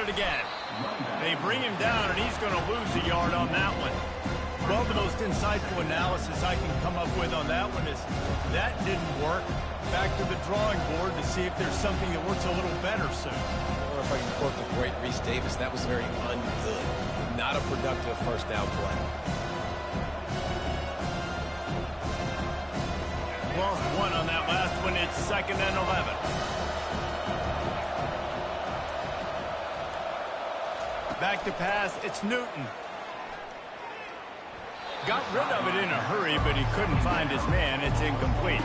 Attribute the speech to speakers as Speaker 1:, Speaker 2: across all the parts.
Speaker 1: it again. They bring him down, and he's going to lose a yard on that one. Well, the most insightful analysis I can come up with on that one is that didn't work. Back to the drawing board to see if there's something that works a little better soon.
Speaker 2: Or if I can quote the great Reese Davis, that was very ungood. Not a productive first down play.
Speaker 1: Lost one on that last one. It's 2nd and 11. Back to pass. It's Newton. Got rid of it in a hurry, but he couldn't find his man. It's incomplete.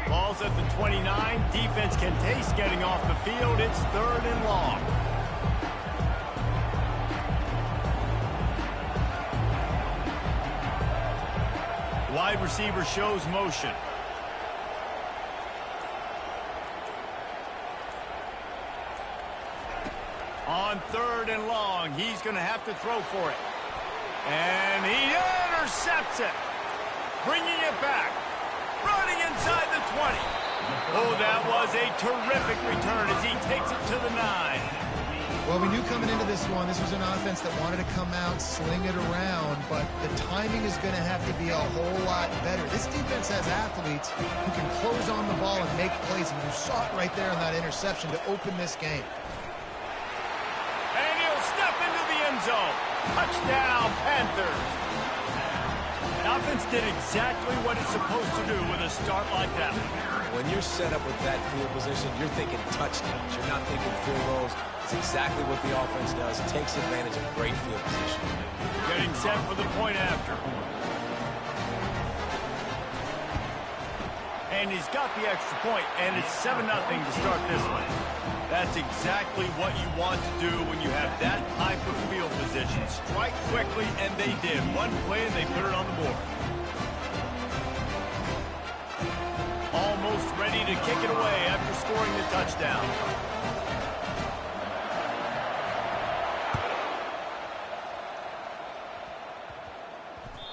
Speaker 1: Ball's at the 29. Defense can taste getting off the field. It's 3rd and long. Wide receiver shows motion. On 3rd and long, he's going to have to throw for it. And he intercepts it. Bringing it back. Running inside the 20. Oh, that was a terrific return as he takes it to the 9.
Speaker 3: Well, we knew coming into this one, this was an offense that wanted to come out, sling it around, but the timing is going to have to be a whole lot better. This defense has athletes who can close on the ball and make plays, and you saw it right there in that interception to open this game.
Speaker 1: And he'll step into the end zone. Touchdown, Panthers. The offense did exactly what it's supposed to do with a start like that.
Speaker 2: When you're set up with that field position, you're thinking touchdowns. You're not thinking field goals. It's exactly what the offense does. It takes advantage of great field position.
Speaker 1: Getting set for the point after. And he's got the extra point, and it's 7-0 to start this one. That's exactly what you want to do when you have that type of field position. Strike quickly, and they did. One play, and they put it on the board. Almost ready to kick it away after scoring the touchdown.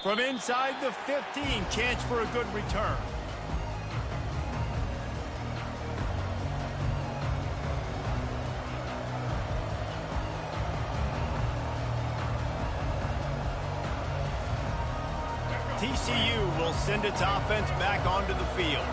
Speaker 1: From inside the 15, chance for a good return. TCU will send its offense back onto the field.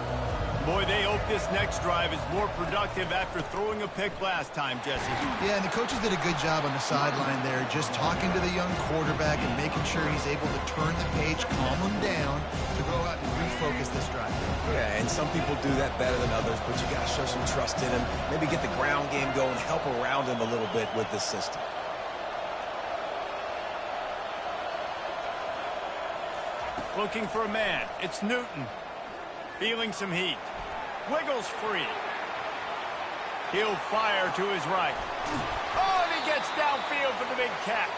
Speaker 1: Boy, they hope this next drive is more productive after throwing a pick last time, Jesse.
Speaker 3: Yeah, and the coaches did a good job on the sideline there, just talking to the young quarterback and making sure he's able to turn the page, calm him down, to go out and refocus this drive.
Speaker 2: Yeah, and some people do that better than others, but you got to show some trust in him. Maybe get the ground game going, help around him a little bit with this system.
Speaker 1: Looking for a man. It's Newton. Feeling some heat. Wiggles free. He'll fire to his right. Oh, and he gets downfield for the big catch.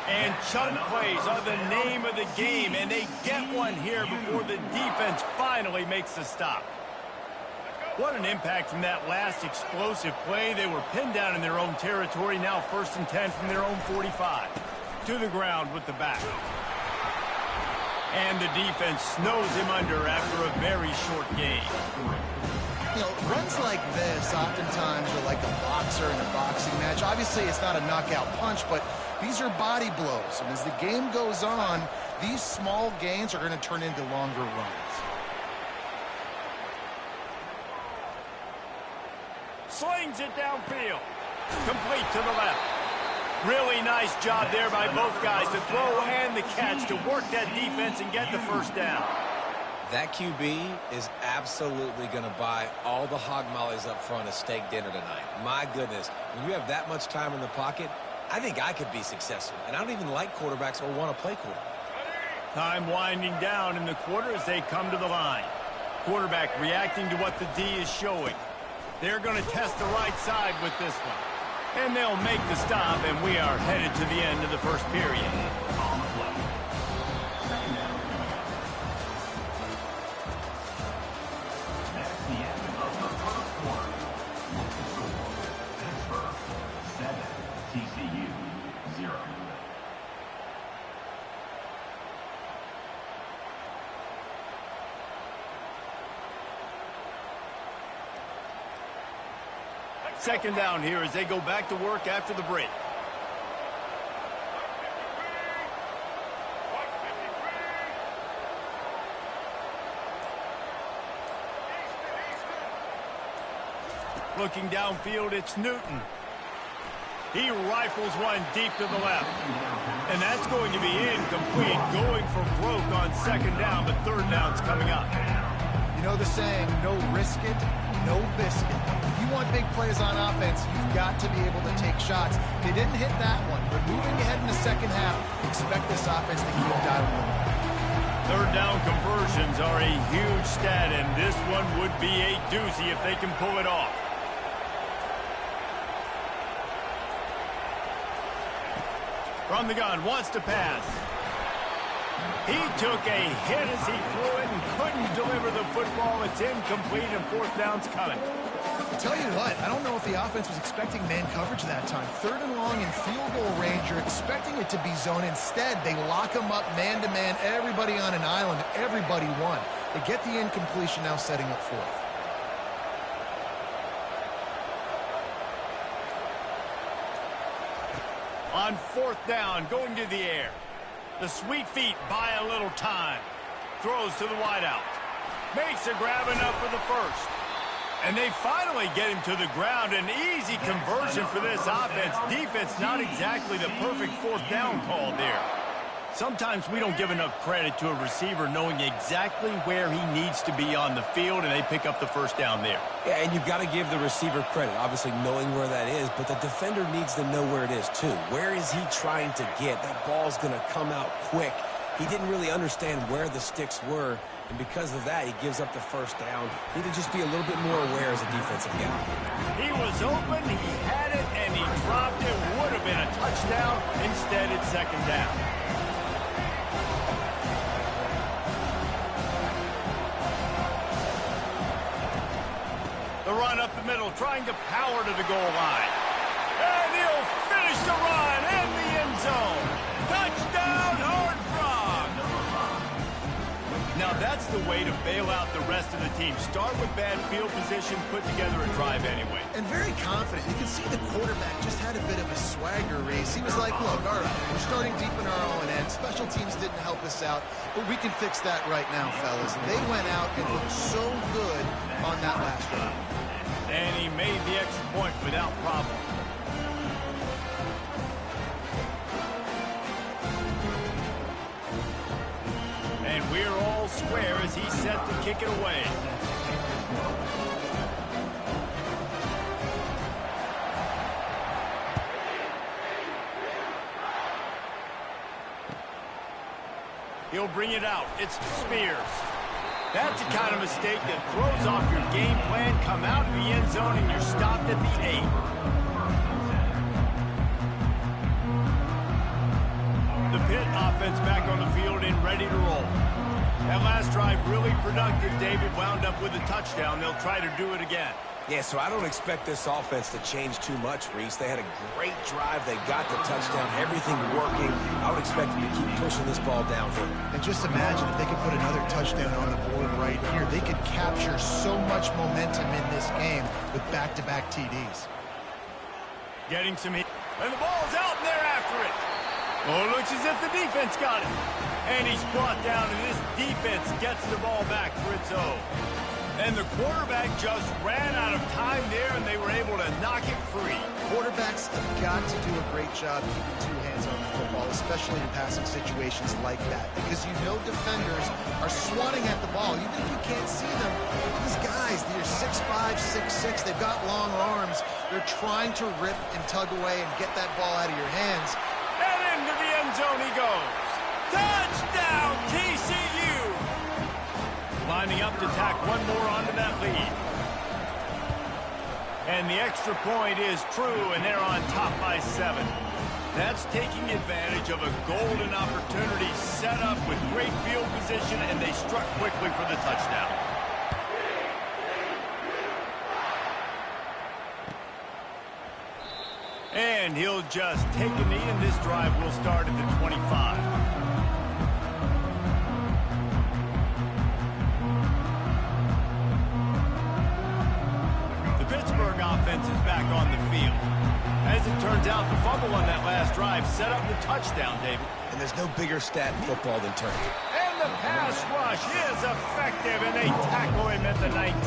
Speaker 1: And chunk plays are the name of the game, and they get one here before the defense finally makes the stop. What an impact from that last explosive play. They were pinned down in their own territory, now 1st and 10 from their own 45. To the ground with the back. And the defense snows him under after a very short game.
Speaker 3: You know, runs like this oftentimes are like a boxer in a boxing match. Obviously, it's not a knockout punch, but these are body blows. And as the game goes on, these small gains are going to turn into longer runs.
Speaker 1: Slings it downfield. Complete to the left. Really nice job there by both guys to throw and the catch to work that defense and get the first down.
Speaker 2: That QB is absolutely going to buy all the hog mollies up front of steak dinner tonight. My goodness, when you have that much time in the pocket, I think I could be successful. And I don't even like quarterbacks or want to play quarterback.
Speaker 1: Time winding down in the quarter as they come to the line. Quarterback reacting to what the D is showing. They're going to test the right side with this one. And they'll make the stop, and we are headed to the end of the first period. On the play. Second down. That's the end of the first quarter. Pittsburgh 7, TCU 0. Second down here as they go back to work after the break. Looking downfield, it's Newton. He rifles one deep to the left. And that's going to be incomplete, going for broke on second down, but third down's coming up.
Speaker 3: You know the saying, no risk it, no biscuit. If you want big plays on offense, you've got to be able to take shots. They didn't hit that one, but moving ahead in the second half, expect this offense to keep dialing them.
Speaker 1: Third down conversions are a huge stat, and this one would be a doozy if they can pull it off. From the gun, wants to pass. He took a hit as he threw it and couldn't deliver the football. It's incomplete, and fourth down's coming.
Speaker 3: I'll tell you what, I don't know if the offense was expecting man coverage that time. Third and long in field goal range, you're expecting it to be zone. Instead, they lock them up man-to-man, everybody on an island, everybody won. They get the incompletion, now setting up fourth.
Speaker 1: On fourth down, going to the air. The sweet feet buy a little time. Throws to the wideout. Makes a grab enough for the first. And they finally get him to the ground. An easy conversion for this offense. Defense, not exactly the perfect fourth down call there. Sometimes we don't give enough credit to a receiver knowing exactly where he needs to be on the field, and they pick up the first down there.
Speaker 2: Yeah, and you've got to give the receiver credit, obviously knowing where that is, but the defender needs to know where it is too. Where is he trying to get? That ball's going to come out quick. He didn't really understand where the sticks were, and because of that, he gives up the first down. Need to just be a little bit more aware as a defensive guy.
Speaker 1: He was open, he had it, and he dropped it. Would have been a touchdown. Instead, it's second down. The run up the middle, trying to power to the goal line. And he'll finish the run in the end zone. Touchdown, Horned Frog! Now that's the way to bail out the rest of the team. Start with bad field position, put together a drive anyway.
Speaker 3: And very confident. You can see the quarterback just had a bit of a swagger race. He was like, look, all right, we're starting deep in our own end. Special teams didn't help us out, but we can fix that right now, fellas. And they went out and looked so good on that last drive.
Speaker 1: And he made the extra point without problem. And we're all square as he's set to kick it away. He'll bring it out. It's Spears. That's the kind of mistake that throws off your game plan. Come out of the end zone and you're stopped at the 8. The Pitt offense back on the field and ready to roll. That last drive really productive. David wound up with a touchdown. They'll try to do it again.
Speaker 2: Yeah, so I don't expect this offense to change too much, Reese. They had a great drive. They got the touchdown. Everything working. I would expect them to keep pushing this ball downhill.
Speaker 3: And just imagine if they could put another touchdown on the board right here. They could capture so much momentum in this game with back-to-back TDs.
Speaker 1: Getting some heat. And the ball's out, and they're after it. Oh, it looks as if the defense got it. And he's brought down, and this defense gets the ball back for its own. And the quarterback just ran out of time there, and they were able to knock it free.
Speaker 3: Quarterbacks have got to do a great job keeping two hands on the football, especially in passing situations like that, because you know defenders are swatting at the ball. Even if you can't see them, these guys, they're 6'5", 6'6", they've got long arms. They're trying to rip and tug away and get that ball out of your hands.
Speaker 1: And into the end zone he goes. Touchdown, TCU! Lining up to tack one more onto that lead. And the extra point is true, and they're on top by 7. That's taking advantage of a golden opportunity set up with great field position, and they struck quickly for the touchdown. And he'll just take a knee, and this drive will start at the 25. offense is back on the field. As it turns out, the fumble on that last drive set up the touchdown, David.
Speaker 2: And there's no bigger stat in football than turnover.
Speaker 1: And the pass rush is effective, and they tackle him at the 19.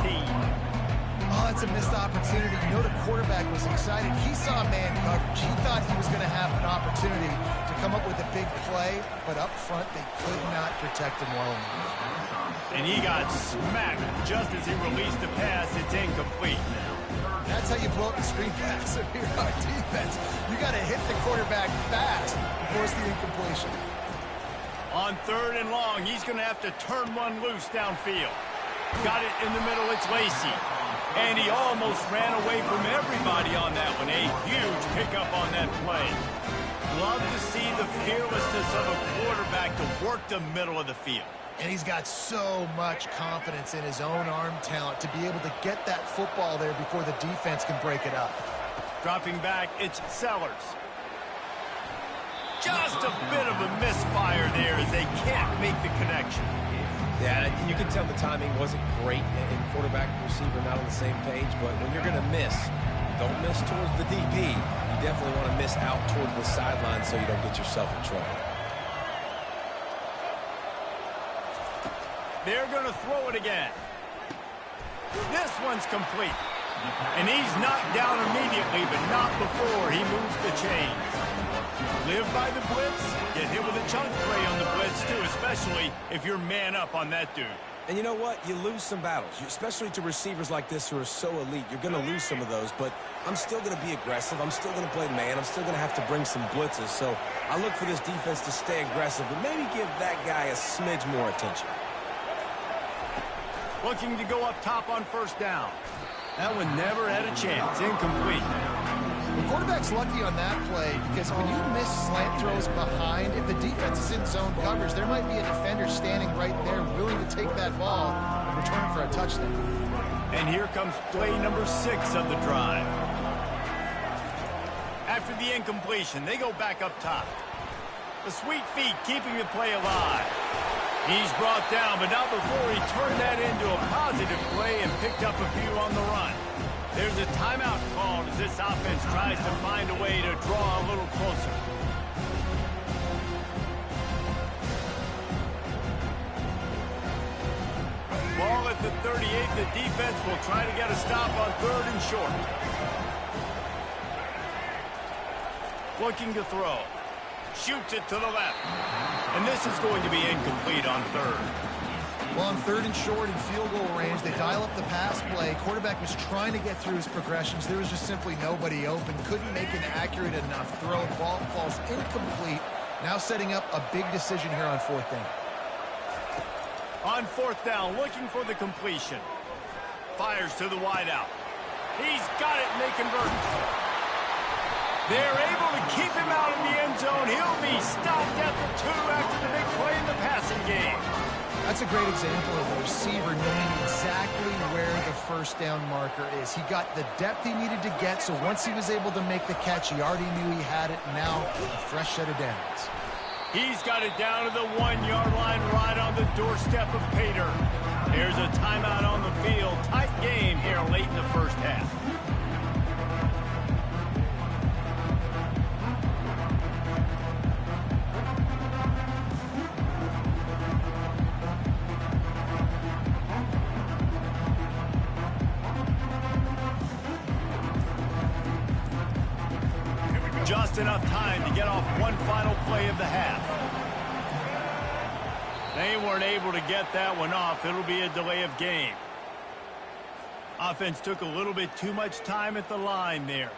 Speaker 3: Oh, it's a missed opportunity. You know the quarterback was excited. He saw man coverage. He thought he was going to have an opportunity to come up with a big play, but up front they could not protect him well enough.
Speaker 1: And he got smacked just as he released the pass. It's incomplete now.
Speaker 3: That's how you blow up the screen pass if you're on defense. You got to hit the quarterback fast and force the incompletion.
Speaker 1: On 3rd and long, he's going to have to turn one loose downfield. Got it in the middle. It's Lacy. And he almost ran away from everybody on that one. A huge pickup on that play. Love to see the fearlessness of a quarterback to work the middle of the field.
Speaker 3: And he's got so much confidence in his own arm talent to be able to get that football there before the defense can break it up.
Speaker 1: Dropping back, it's Sellers. Just a bit of a misfire there as they can't make the connection.
Speaker 2: Yeah, you can tell the timing wasn't great, and quarterback and receiver not on the same page, but when you're going to miss, don't miss towards the DB. You definitely want to miss out towards the sideline so you don't get yourself in trouble.
Speaker 1: They're going to throw it again. This one's complete. And he's knocked down immediately, but not before he moves the chains. Live by the blitz, get hit with a chunk play on the blitz too, especially if you're man up on that dude.
Speaker 2: And you know what? You lose some battles, especially to receivers like this who are so elite. You're going to lose some of those, but I'm still going to be aggressive. I'm still going to play man. I'm still going to have to bring some blitzes. So I look for this defense to stay aggressive, but maybe give that guy a smidge more attention.
Speaker 1: Looking to go up top on 1st down. That one never had a chance. Incomplete.
Speaker 3: The quarterback's lucky on that play because when you miss slant throws behind, if the defense is in zone coverage, there might be a defender standing right there willing to take that ball and return for a touchdown.
Speaker 1: And here comes play number 6 of the drive. After the incompletion, they go back up top. The sweet feet keeping the play alive. He's brought down, but not before he turned that into a positive play and picked up a few on the run. There's a timeout called as this offense tries to find a way to draw a little closer. Ball at the 38. The defense will try to get a stop on 3rd and short. Looking to throw. Shoots it to the left. And this is going to be incomplete on 3rd.
Speaker 3: Well, on 3rd and short in field goal range, they dial up the pass play. Quarterback was trying to get through his progressions. There was just simply nobody open. Couldn't make an accurate enough throw. The ball falls incomplete. Now setting up a big decision here on 4th down.
Speaker 1: On 4th down, looking for the completion. Fires to the wideout. He's got it, and they convert. They're able to keep him out of the end zone. He'll be stopped at the 2 after the big play in the passing game.
Speaker 3: That's a great example of a receiver knowing exactly where the 1st down marker is. He got the depth he needed to get, so once he was able to make the catch, he already knew he had it. Now, a fresh set of downs.
Speaker 1: He's got it down to the 1-yard line right on the doorstep of Pater. There's a timeout on the field. Tight game here late in the 1st half. Just enough time to get off one final play of the half. They weren't able to get that one off. It'll be a delay of game. Offense took a little bit too much time at the line there.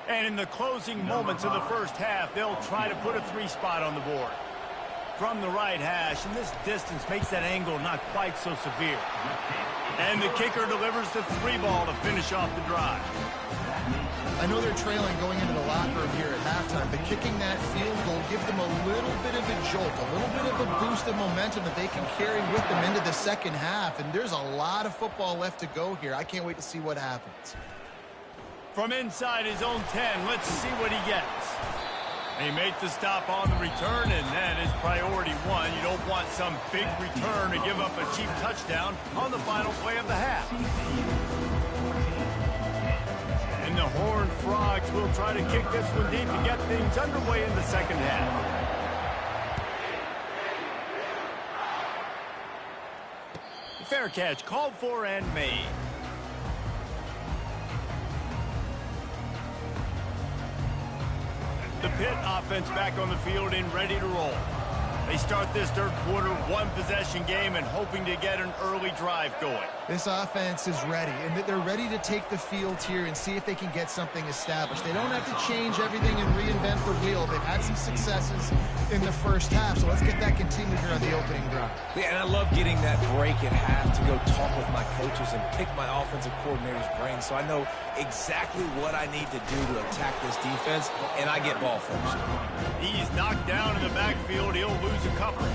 Speaker 1: And in the closing moments of the 1st half, they'll try to put a 3 spot on the board. From the right hash, and this distance makes that angle not quite so severe. And the kicker delivers the 3 ball to finish off the drive.
Speaker 3: I know they're trailing going into the locker room here at halftime, but kicking that field goal give them a little bit of a jolt, a little bit of a boost of momentum that they can carry with them into the 2nd half. And there's a lot of football left to go here. I can't wait to see what happens.
Speaker 1: From inside his own 10, let's see what he gets. They make the stop on the return, and that is priority one. You don't want some big return to give up a cheap touchdown on the final play of the half. And the Horned Frogs will try to kick this one deep to get things underway in the second half. Fair catch called for and made. The Pitt offense back on the field and ready to roll. They start this third quarter one-possession game and hoping to get an early drive going.
Speaker 3: This offense is ready, and they're ready to take the field here and see if they can get something established. They don't have to change everything and reinvent the wheel. They've had some successes in the first half, so let's get that continued here on the opening drive.
Speaker 2: Yeah, and I love getting that break at half to go talk with my coaches and pick my offensive coordinator's brain so I know exactly what I need to do to attack this defense, and I get ball first.
Speaker 1: He's knocked down in the backfield. He'll lose a couple.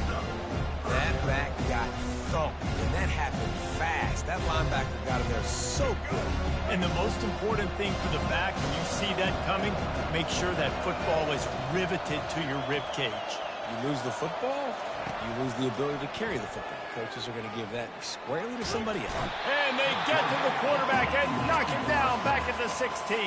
Speaker 2: That back got thumped, and that happened fast. That linebacker got him there so good.
Speaker 1: And the most important thing for the back, when you see that coming, make sure that football is riveted to your rib cage.
Speaker 2: You lose the football, you lose the ability to carry the football. Coaches are going to give that squarely to somebody else.
Speaker 1: And they get to the quarterback and knock him down back at the 16.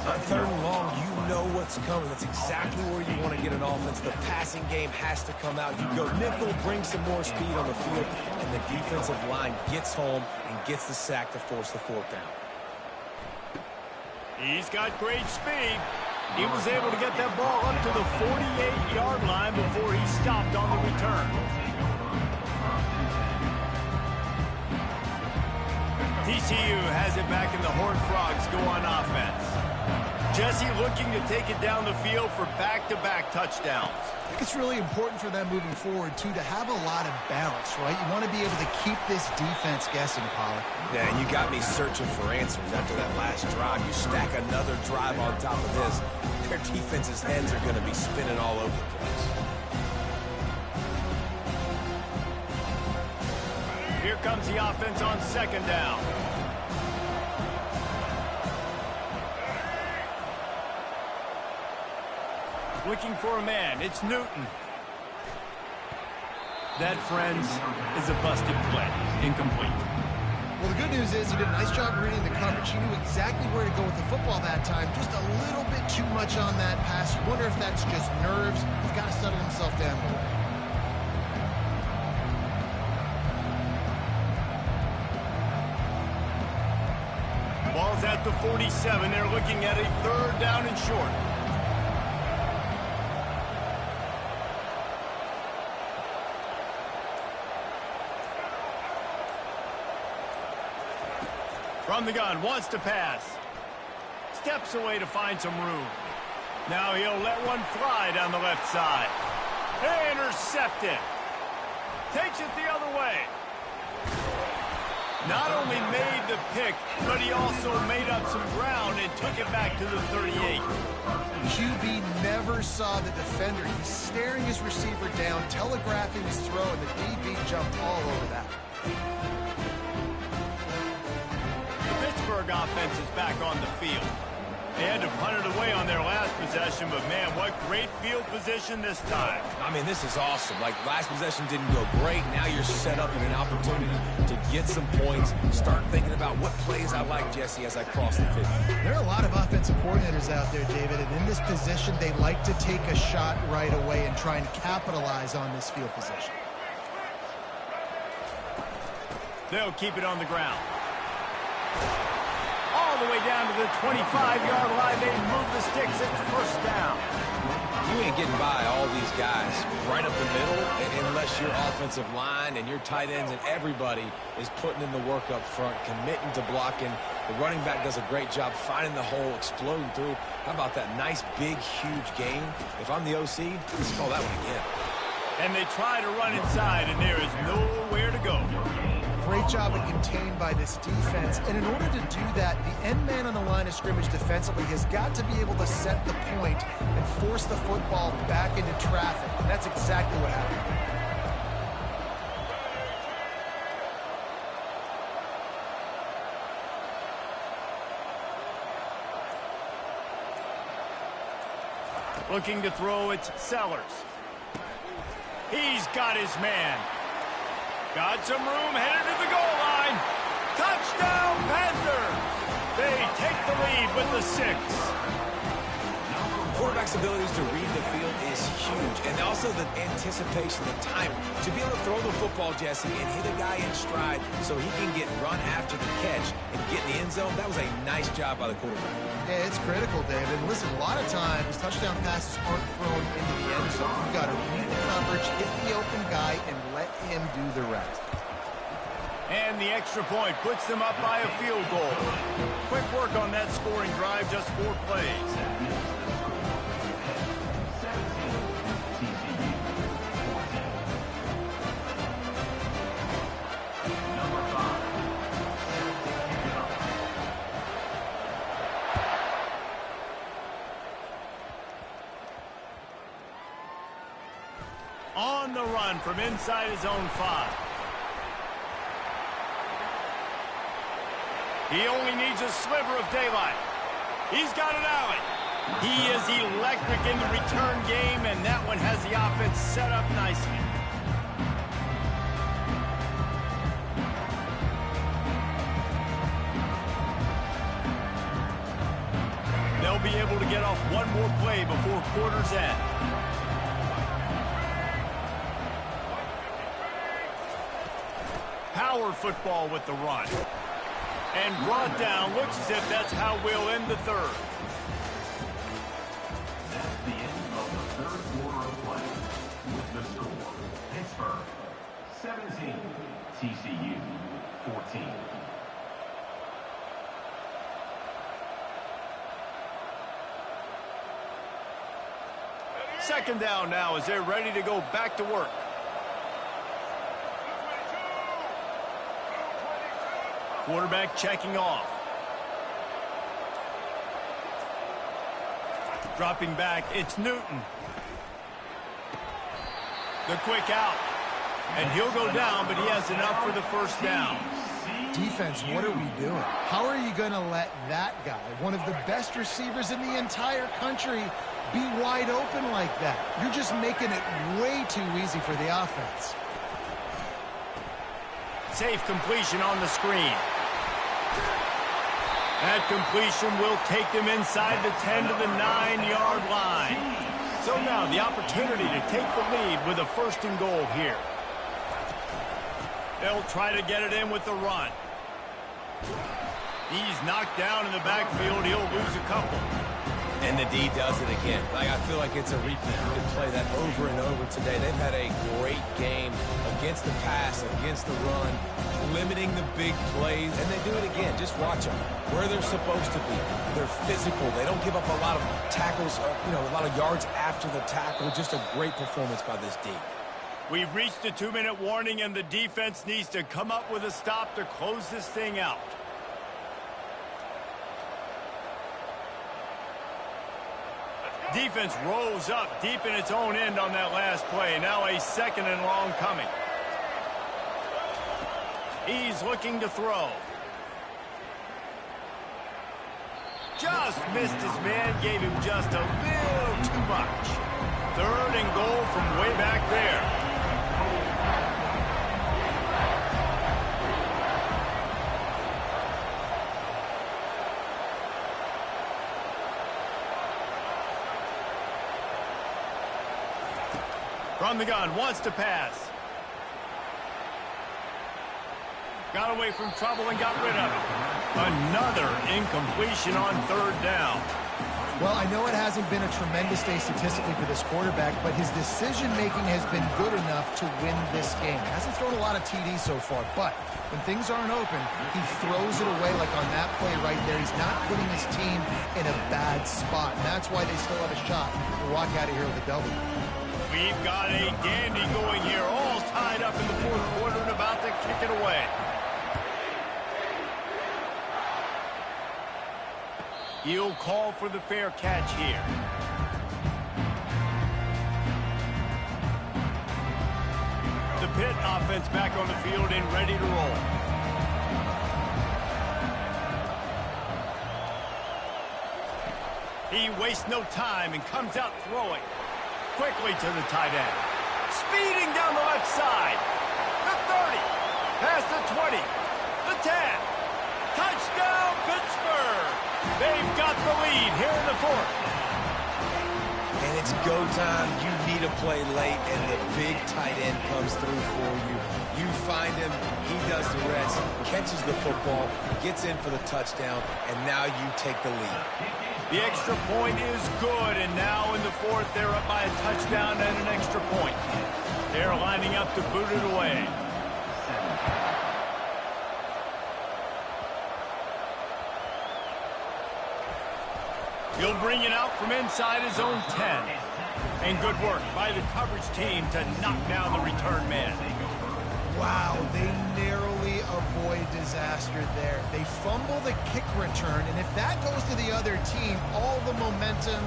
Speaker 2: On third and long, you know what's coming. That's exactly where you want to get an offense. The passing game has to come out. You go nickel, bring some more speed on the field, and the defensive line gets home and gets the sack to force the fourth down.
Speaker 1: He's got great speed. He was able to get that ball up to the 48-yard line before he stopped on the return. TCU has it back, and the Horned Frogs go on offense. Jesse looking to take it down the field for back-to-back touchdowns.
Speaker 3: I think it's really important for them moving forward, too, to have a lot of balance, right? You want to be able to keep this defense guessing, Pollack.
Speaker 2: Yeah, and you got me searching for answers after that last drive. You stack another drive on top of this, their defense's heads are going to be spinning all over the place.
Speaker 1: Here comes the offense on second down. Looking for a man. It's Newton. That, friends, is a busted play. Incomplete.
Speaker 3: Well, the good news is he did a nice job reading the coverage. He knew exactly where to go with the football that time. Just a little bit too much on that pass. You wonder if that's just nerves. He's got to settle himself down a little bit.
Speaker 1: Ball's at the 47. They're looking at a third down and short. From the gun, wants to pass. Steps away to find some room. Now he'll let one fly down the left side. Intercepted. Takes it the other way. Not only made the pick, but he also made up some ground and took it back to the 38.
Speaker 3: QB never saw the defender. He's staring his receiver down, telegraphing his throw, and the DB jumped all over that.
Speaker 1: The Pittsburgh offense is back on the field. They had to punt it away on their last possession, but man, what great field position this time.
Speaker 2: I mean, this is awesome. Like, last possession didn't go great. Now you're set up with an opportunity to get some points. Start thinking about what plays I like, Jesse, as I cross the 50.
Speaker 3: There are a lot of offensive coordinators out there, David, and in this position, they like to take a shot right away and try and capitalize on this field position.
Speaker 1: They'll keep it on the ground. All the way down to the 25-yard line. They move the sticks. It's first down.
Speaker 2: You ain't getting by all these guys right up the middle unless your offensive line and your tight ends and everybody is putting in the work up front, committing to blocking. The running back does a great job finding the hole, exploding through. How about that nice, big, huge gain? If I'm the OC, let's call that one again.
Speaker 1: And they try to run inside, and there is nowhere to go.
Speaker 3: Great job of contained by this defense. And in order to do that, the end man on the line of scrimmage defensively has got to be able to set the point and force the football back into traffic. And that's exactly what happened.
Speaker 1: Looking to throw, it's Sellers. He's got his man. Got some room, headed to the goal line. Touchdown, Panthers! They take the lead with the 6.
Speaker 2: Quarterback's abilities to read the field is huge, and also the anticipation, the timing. To be able to throw the football, Jesse, and hit a guy in stride so he can get run after the catch and get in the end zone, that was a nice job by the quarterback.
Speaker 3: Yeah, it's critical, David. And listen, a lot of times, touchdown passes aren't thrown into the end zone. You've got to read the coverage, hit the open guy, and let him do the rest.
Speaker 1: And the extra point puts them up by a field goal. Quick work on that scoring drive, just 4 plays. On the run from inside his own 5. He only needs a sliver of daylight. He's got an alley. He is electric in the return game, and that one has the offense set up nicely. They'll be able to get off one more play before quarter's end. Power football with the run. And brought down. Looks as if that's how we'll end the 3rd.
Speaker 4: That's the end of the 3rd quarter of play. With the score, Pittsburgh 17, TCU 14.
Speaker 1: Second down now as they're ready to go back to work. Quarterback checking off. Dropping back, it's Newton. The quick out. And he'll go down, but he has enough for the first down.
Speaker 3: Defense, what are we doing? How are you going to let that guy, one of the best receivers in the entire country, be wide open like that? You're just making it way too easy for the offense.
Speaker 1: Safe completion on the screen. That completion will take them inside the 10 to the 9-yard line. So now the opportunity to take the lead with a 1st and goal here. They'll try to get it in with the run. He's knocked down in the backfield. He'll lose a couple.
Speaker 2: And the D does it again. I feel like it's a repeat. You can play that over and over today. They've had a great game against the pass, against the run, limiting the big plays, and they do it again. Just watch them. Where they're supposed to be. They're physical. They don't give up a lot of tackles, a lot of yards after the tackle. Just a great performance by this D.
Speaker 1: We've reached the 2-minute warning, and the defense needs to come up with a stop to close this thing out. Defense rose up deep in its own end on that last play. Now a 2nd and long coming. He's looking to throw. Just missed his man, gave him just a little too much. 3rd and goal from way back there. From the gun, wants to pass. Got away from trouble and got rid of it. Another incompletion on 3rd down.
Speaker 3: Well, I know it hasn't been a tremendous day statistically for this quarterback, but his decision-making has been good enough to win this game. Hasn't thrown a lot of TDs so far, but when things aren't open, he throws it away like on that play right there. He's not putting his team in a bad spot, and that's why they still have a shot to walk out of here with a W.
Speaker 1: We've got a dandy going here, all tied up in the 4th quarter and about to kick it away. He'll call for the fair catch here. The Pitt offense back on the field and ready to roll. He wastes no time and comes out throwing. Quickly to the tight end. Speeding down the left side. The 30. Past the 20. The 10. Touchdown, Pittsburgh. They've got the lead here in the fourth.
Speaker 2: And it's go time. You need a play late, and the big tight end comes through for you. You find him, he does the rest, catches the football, gets in for the touchdown, and now you take the lead.
Speaker 1: The extra point is good, and now in the fourth, they're up by a touchdown and an extra point. They're lining up to boot it away. He'll bring it out from inside his own 10. And good work by the coverage team to knock down the return man.
Speaker 3: Wow, they narrowly avoid disaster there. They fumble the kick return, and if that goes to the other team, all the momentum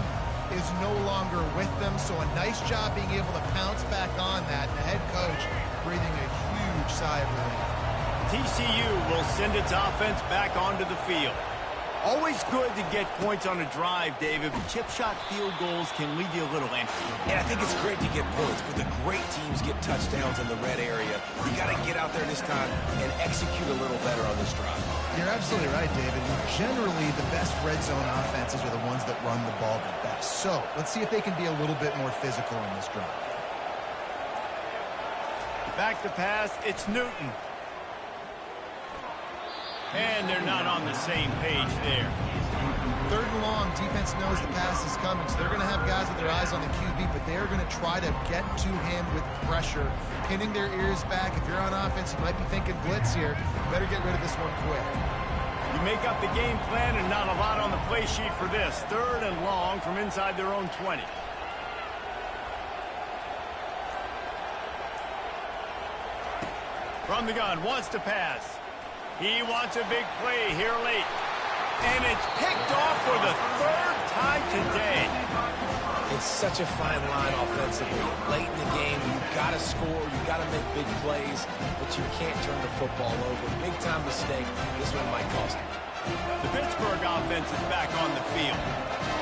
Speaker 3: is no longer with them. So a nice job being able to pounce back on that. The head coach breathing a huge sigh of relief.
Speaker 1: TCU will send its offense back onto the field. Always good to get points on a drive, David, but chip shot field goals can leave you a little empty.
Speaker 2: And I think it's great to get points, but the great teams get touchdowns in the red area. You got to get out there this time and execute a little better on this drive.
Speaker 3: You're absolutely right, David. Generally, the best red zone offenses are the ones that run the ball the best. So let's see if they can be a little bit more physical in this drive.
Speaker 1: Back to pass, it's Newton. And they're not on the same page there.
Speaker 3: Third and long, defense knows the pass is coming, so they're going to have guys with their eyes on the QB, but they're going to try to get to him with pressure, pinning their ears back. If you're on offense, you might be thinking blitz here. You better get rid of this one quick.
Speaker 1: You make up the game plan and not a lot on the play sheet for this. Third and long from inside their own 20. From the gun, wants to pass. He wants a big play here late. And it's picked off for the third time today.
Speaker 2: It's such a fine line offensively. Late in the game, you've got to score, you've got to make big plays, but you can't turn the football over. Big-time mistake. This one might cost him.
Speaker 1: The Pittsburgh offense is back on the field.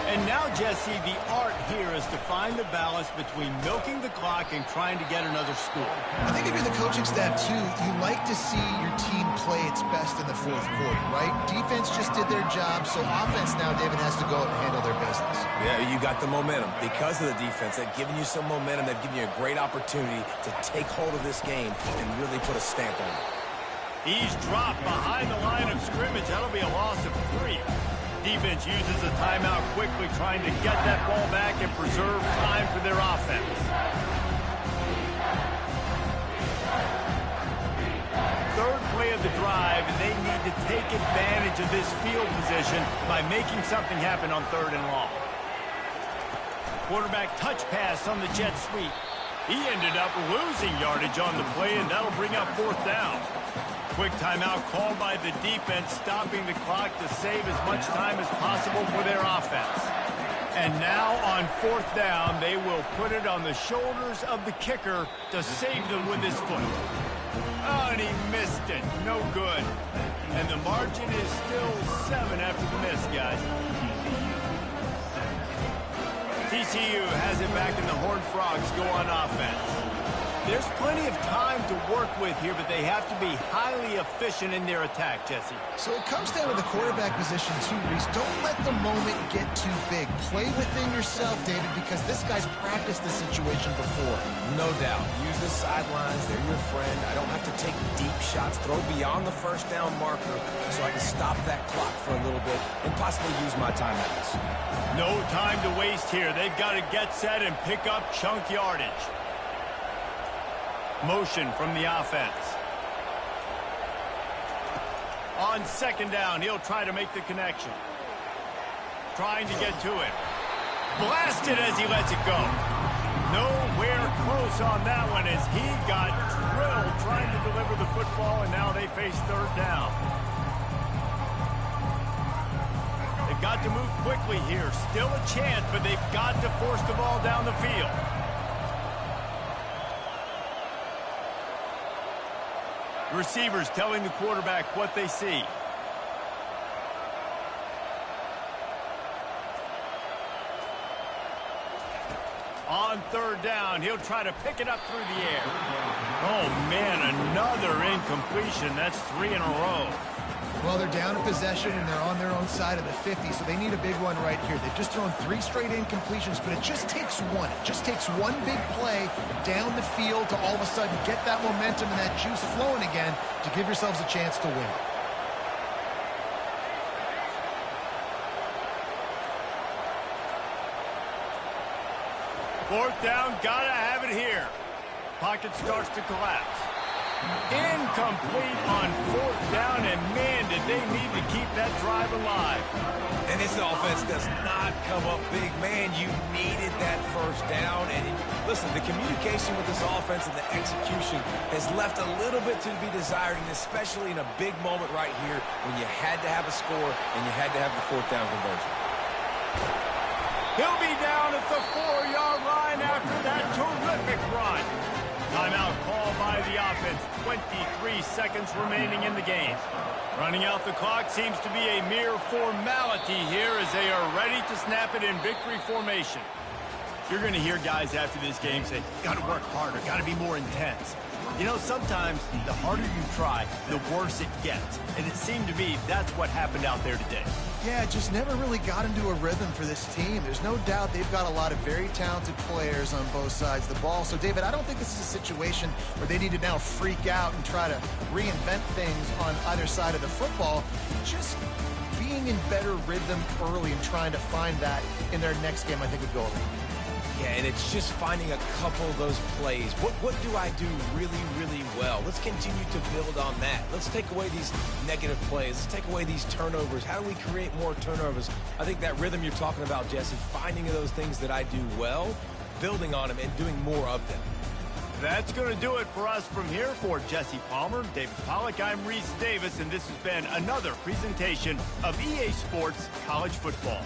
Speaker 1: And now, Jesse, the art here is to find the balance between milking the clock and trying to get another score.
Speaker 3: I think if you're the coaching staff, too, you like to see your team play its best in the fourth quarter, right? Defense just did their job, so offense now, David, has to go out and handle their business.
Speaker 2: Yeah, you got the momentum. Because of the defense, they've given you some momentum. They've given you a great opportunity to take hold of this game and really put a stamp on it.
Speaker 1: He's dropped behind the line of scrimmage. That'll be a loss of 3. Defense uses a timeout quickly, trying to get that ball back and preserve time for their offense. Third play of the drive, and they need to take advantage of this field position by making something happen on third and long. Quarterback touch pass on the jet sweep. He ended up losing yardage on the play, and that'll bring up fourth down. Quick timeout called by the defense, stopping the clock to save as much time as possible for their offense. And now on fourth down, they will put it on the shoulders of the kicker to save them with his foot. Oh, and he missed it. No good. And the margin is still 7 after the miss, guys. TCU has it back and the Horned Frogs go on offense. There's plenty of time to work with here, but they have to be highly efficient in their attack, Jesse.
Speaker 3: So it comes down to the quarterback position too, Reese. Don't let the moment get too big. Play within yourself, David, because this guy's practiced this situation before.
Speaker 2: No doubt. Use the sidelines. They're your friend. I don't have to take deep shots. Throw beyond the first down marker so I can stop that clock for a little bit and possibly use my timeouts.
Speaker 1: No time to waste here. They've got to get set and pick up chunk yardage. Motion from the offense. On second down, he'll try to make the connection. Trying to get to it. Blasted as he lets it go. Nowhere close on that one as he got drilled trying to deliver the football, and now they face third down. They've got to move quickly here. Still a chance, but they've got to force the ball down the field. Receivers telling the quarterback what they see. On third down, he'll try to pick it up through the air. Oh, man, another incompletion. That's 3 in a row.
Speaker 3: Well, they're down in possession, and they're on their own side of the 50, so they need a big one right here. They've just thrown 3 straight incompletions, but it just takes one. It just takes one big play down the field to all of a sudden get that momentum and that juice flowing again to give yourselves a chance to win.
Speaker 1: Fourth down, gotta have it here. Pocket starts to collapse. Incomplete on fourth down, and man, did they need to keep that drive alive.
Speaker 2: And this offense does not come up big. Man, you needed that first down. And listen, the communication with this offense and the execution has left a little bit to be desired, and especially in a big moment right here when you had to have a score and you had to have the fourth down conversion.
Speaker 1: He'll be down at the 4-yard line after that terrific run. Timeout called by the offense. 23 seconds remaining in the game. Running out the clock seems to be a mere formality here as they are ready to snap it in victory formation. You're going to hear guys after this game say, got to work harder, got to be more intense. You know, sometimes the harder you try, the worse it gets. And it seemed to me that's what happened out there today.
Speaker 3: Yeah, it just never really got into a rhythm for this team. There's no doubt they've got a lot of very talented players on both sides of the ball. So, David, I don't think this is a situation where they need to now freak out and try to reinvent things on either side of the football. Just being in better rhythm early and trying to find that in their next game, I think, would go over.
Speaker 2: Yeah, and it's just finding a couple of those plays. What do I do really, really well? Let's continue to build on that. Let's take away these negative plays. Let's take away these turnovers. How do we create more turnovers? I think that rhythm you're talking about, Jesse, finding those things that I do well, building on them, and doing more of them.
Speaker 1: That's going to do it for us from here. For Jesse Palmer, David Pollack, I'm Reese Davis, and this has been another presentation of EA Sports College Football.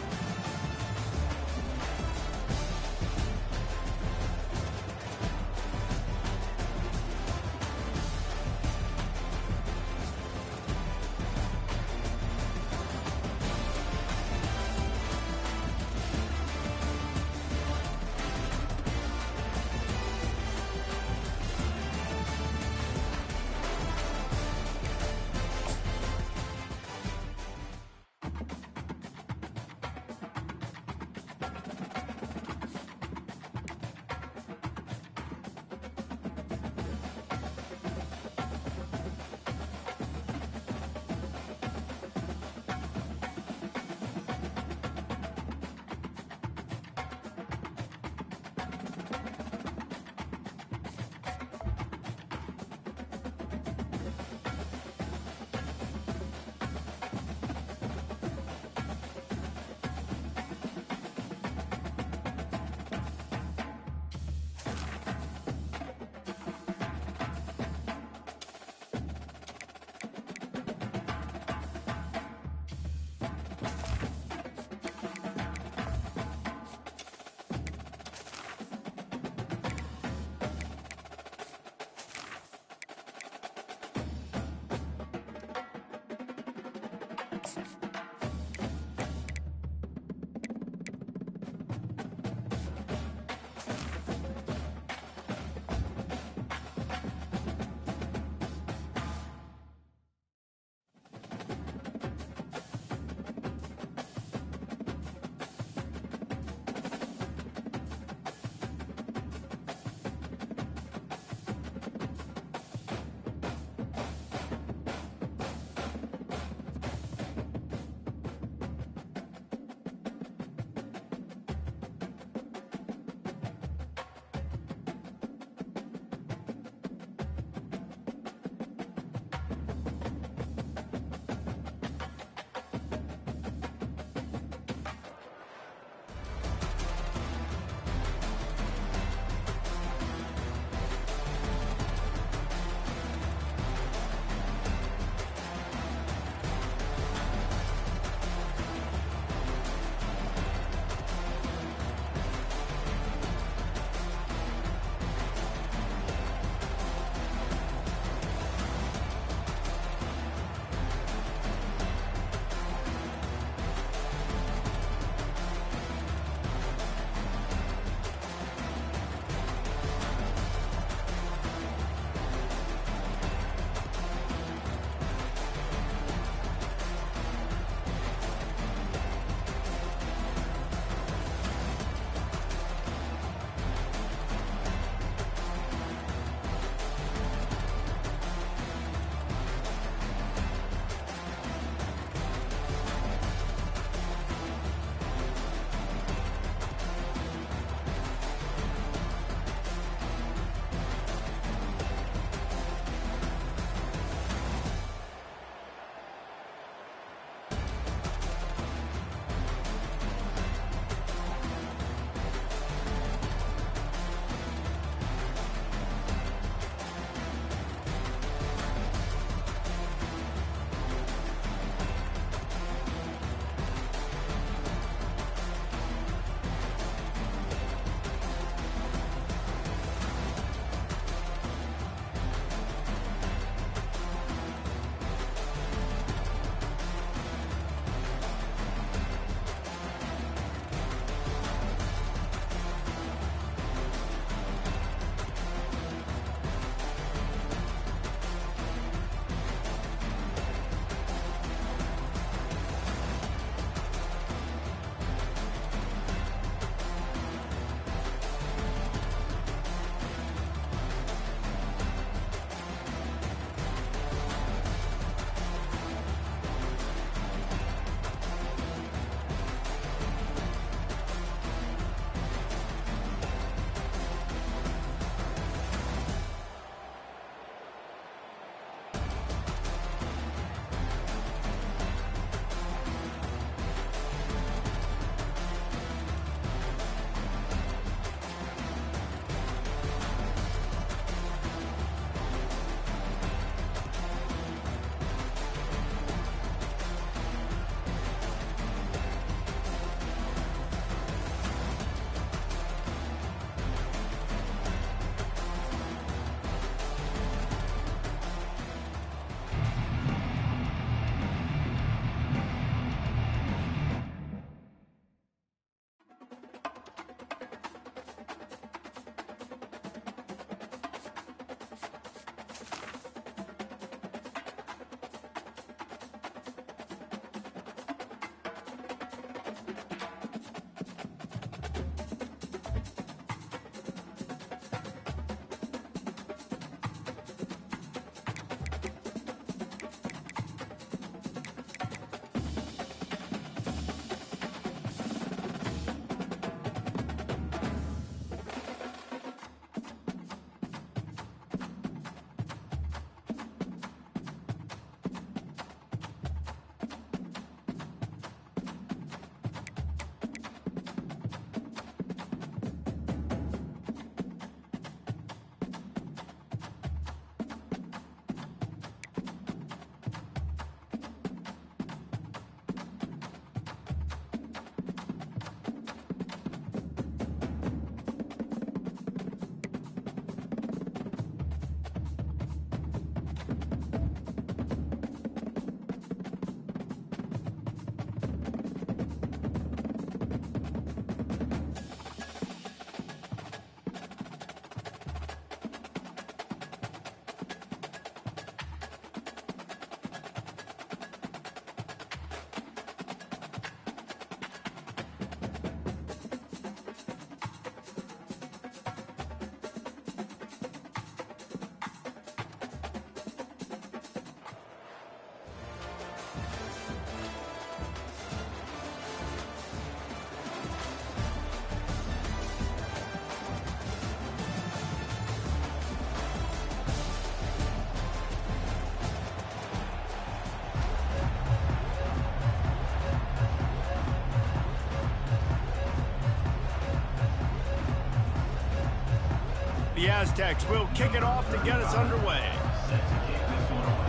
Speaker 1: Aztecs will kick it off to get us underway.
Speaker 4: Set to kick this one off.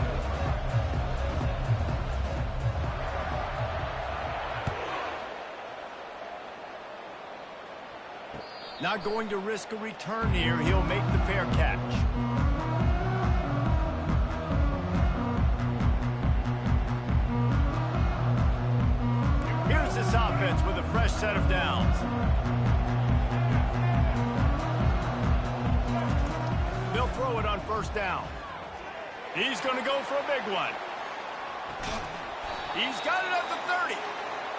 Speaker 1: Not going to risk a return here. He'll make the fair catch. Here's this offense with a fresh set of downs. They'll throw it on first down. He's going to go for a big one. He's got it up to 30.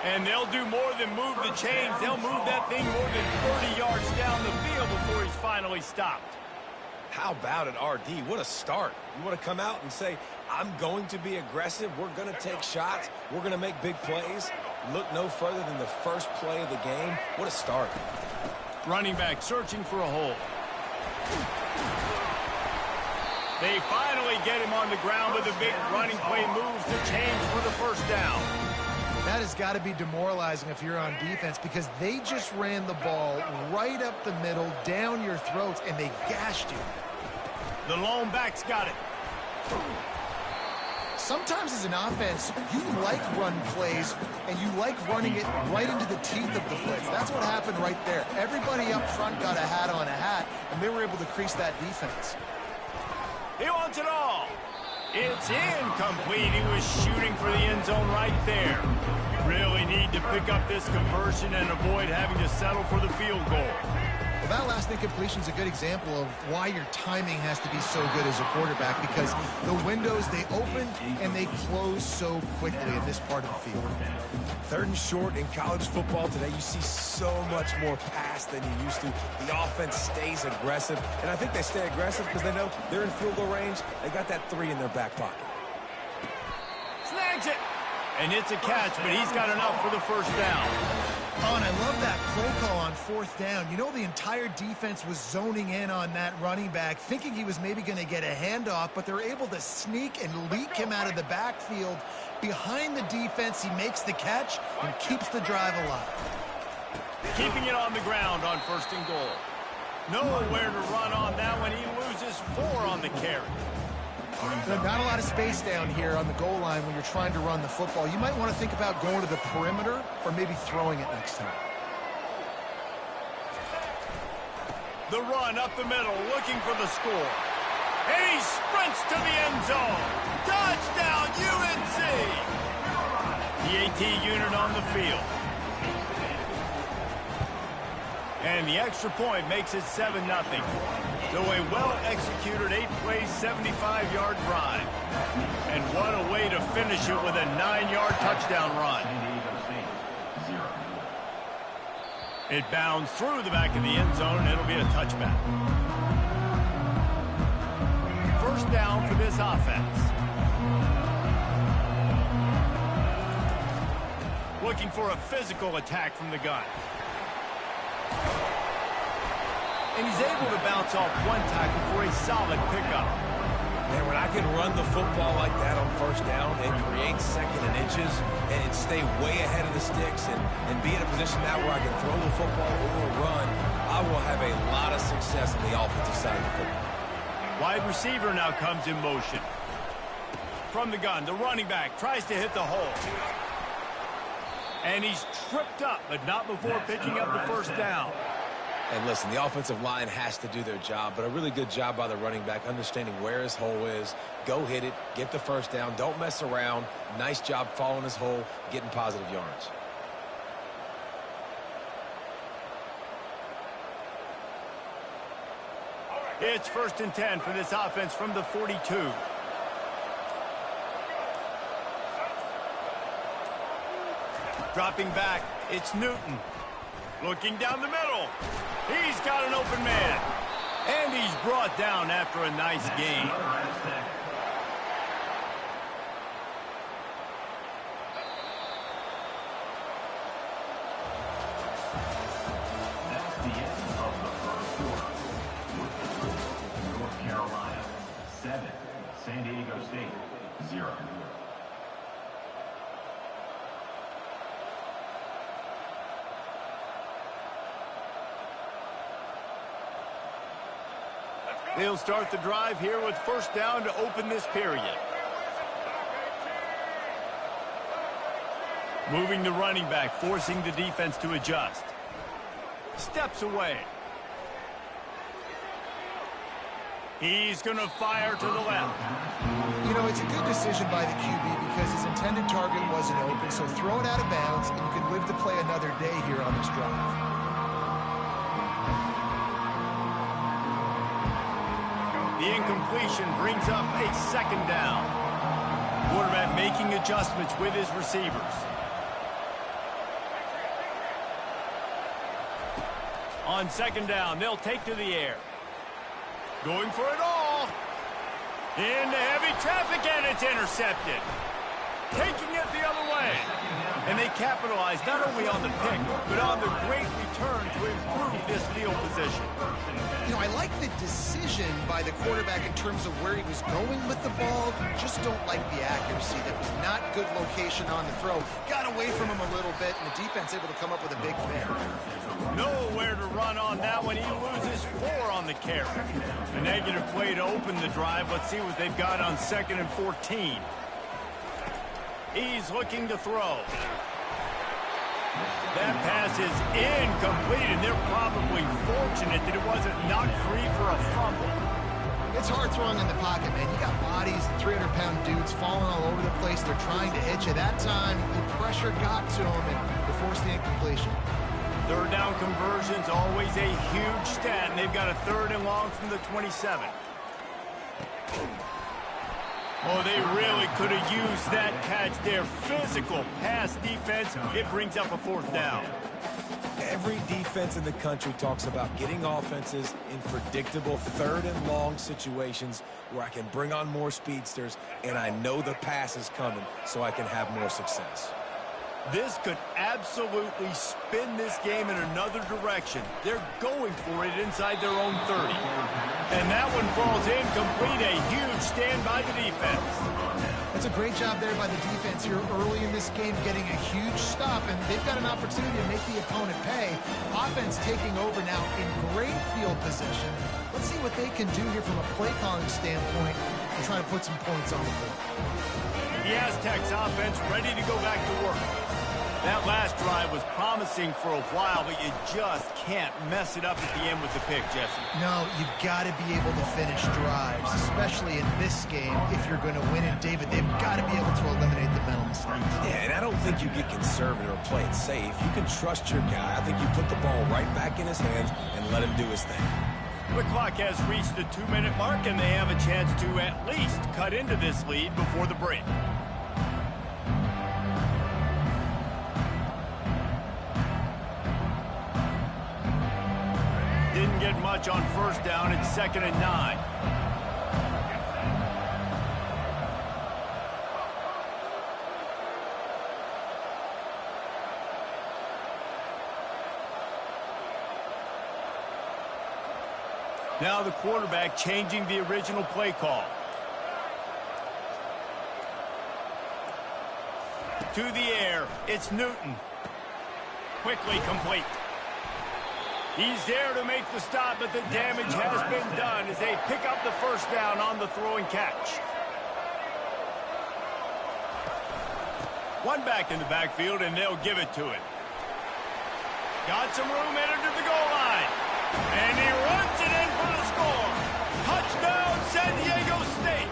Speaker 1: And they'll do more than move the chains. They'll move that thing more than 30 yards down the field before he's finally stopped.
Speaker 2: How about it, RD? What a start. You want to come out and say, I'm going to be aggressive. We're going to take shots. We're going to make big plays. Look no further than the first play of the game. What a start.
Speaker 1: Running back searching for a hole. They finally get him on the ground with a big running play moves to change for the first down.
Speaker 3: That has got to be demoralizing if you're on defense because they just ran the ball right up the middle, down your throats, and they gashed you.
Speaker 1: The lone back's got it.
Speaker 3: Sometimes as an offense, you like run plays, and you like running it right into the teeth of the blitz. That's what happened right there. Everybody up front got a hat on a hat, and they were able to crease that defense.
Speaker 1: He wants it all. It's incomplete. He was shooting for the end zone right there. Really need to pick up this conversion and avoid having to settle for the field goal.
Speaker 3: Well, that last incompletion is a good example of why your timing has to be so good as a quarterback because the windows, they open and they close so quickly in this part of the field.
Speaker 2: 3rd and short in college football today, you see so much more pass than you used to. The offense stays aggressive, and I think they stay aggressive because they know they're in field goal range. They got that 3 in their back pocket.
Speaker 1: Snags it. And it's a catch, but he's got enough for the first down.
Speaker 3: Oh, and I love that play call on 4th down. You know, the entire defense was zoning in on that running back, thinking he was maybe going to get a handoff, but they're able to sneak and leak him out of the backfield. Behind the defense, he makes the catch and keeps the drive alive.
Speaker 1: Keeping it on the ground on 1st and goal. Nowhere to run on that one. He loses 4 on the carry.
Speaker 3: Not a lot of space down here on the goal line when you're trying to run the football. You might want to think about going to the perimeter or maybe throwing it next time.
Speaker 1: The run up the middle, looking for the score. And he sprints to the end zone. Touchdown, UNC! The AT unit on the field. And the extra point makes it 7-0. So a well-executed 8-play, 75-yard drive. And what a way to finish it with a 9-yard touchdown run. It bounds through the back of the end zone, and it'll be a touchback. First down for this offense. Looking for a physical attack from the gun. And he's able to bounce off one tackle for a solid pickup.
Speaker 2: Man, when I can run the football like that on 1st down and create 2nd and inches and stay way ahead of the sticks and be in a position now where I can throw the football or run, I will have a lot of success on the offensive side of the football.
Speaker 1: Wide receiver now comes in motion. From the gun, the running back tries to hit the hole. And he's tripped up, but not before picking up the first down.
Speaker 2: And listen, the offensive line has to do their job, but a really good job by the running back understanding where his hole is. Go hit it, get the first down, don't mess around. Nice job following his hole, getting positive yards.
Speaker 1: It's 1st and 10 for this offense from the 42. Dropping back, it's Newton. Looking down the middle. He's got an open man. And he's brought down after a nice gain.
Speaker 4: That's the end of the first quarter. With the score, North Carolina 7, San Diego State 0.
Speaker 1: They'll start the drive here with first down to open this period. Moving the running back, forcing the defense to adjust. Steps away. He's going to fire to the left.
Speaker 3: You know, it's a good decision by the QB because his intended target wasn't open, so throw it out of bounds, and you can live to play another day here on this drive.
Speaker 1: The incompletion brings up a second down. Quarterback making adjustments with his receivers. On second down, they'll take to the air. Going for it all. Into heavy traffic, and it's intercepted. Taking it the other way. And they capitalize not only on the pick, but on the great return to improve this field position.
Speaker 3: You know, I like the decision by the quarterback in terms of where he was going with the ball. Just don't like the accuracy. That was not good location on the throw. Got away from him a little bit, and the defense able to come up with a big fair.
Speaker 1: Nowhere to run on that one. He loses 4 on the carry. A negative play to open the drive. Let's see what they've got on 2nd and 14. He's looking to throw. That pass is incomplete, and they're probably fortunate that it wasn't knocked free for a fumble.
Speaker 3: It's hard throwing in the pocket, man. You got bodies, 300-pound dudes falling all over the place. They're trying to hit you. That time, the pressure got to them, and they forced the incompletion.
Speaker 1: Third down conversion's always a huge stat, and they've got a 3rd and long from the 27. Oh, they really could have used that catch there. Physical pass defense. It brings up a 4th down.
Speaker 2: Every defense in the country talks about getting offenses in predictable 3rd and long situations where I can bring on more speedsters and I know the pass is coming so I can have more success.
Speaker 1: This could absolutely spin this game in another direction. They're going for it inside their own 30. And that one falls incomplete. A huge stand by the defense.
Speaker 3: That's a great job there by the defense here early in this game, getting a huge stop, and they've got an opportunity to make the opponent pay. Offense taking over now in great field position. Let's see what they can do here from a play calling standpoint and try to put some points on the board.
Speaker 1: The Aztecs offense ready to go back to work. That last drive was promising for a while, but you just can't mess it up at the end with the pick, Jesse.
Speaker 3: No, you've got to be able to finish drives, especially in this game if you're going to win. And, David, they've got to be able to eliminate the mental mistakes.
Speaker 2: Yeah, and I don't think you get conservative or play it safe. You can trust your guy. I think you put the ball right back in his hands and let him do his thing.
Speaker 1: The clock has reached the 2-minute mark, and they have a chance to at least cut into this lead before the break. Didn't get much on first down. It's 2nd and 9. Now the quarterback changing the original play call. To the air, it's Newton. Quickly complete. He's there to make the stop, but the damage has been done as they pick up the first down on the throw and catch. One back in the backfield, and they'll give it to him. Got some room, entered to the goal line. And he runs it in for the score. Touchdown, San Diego State.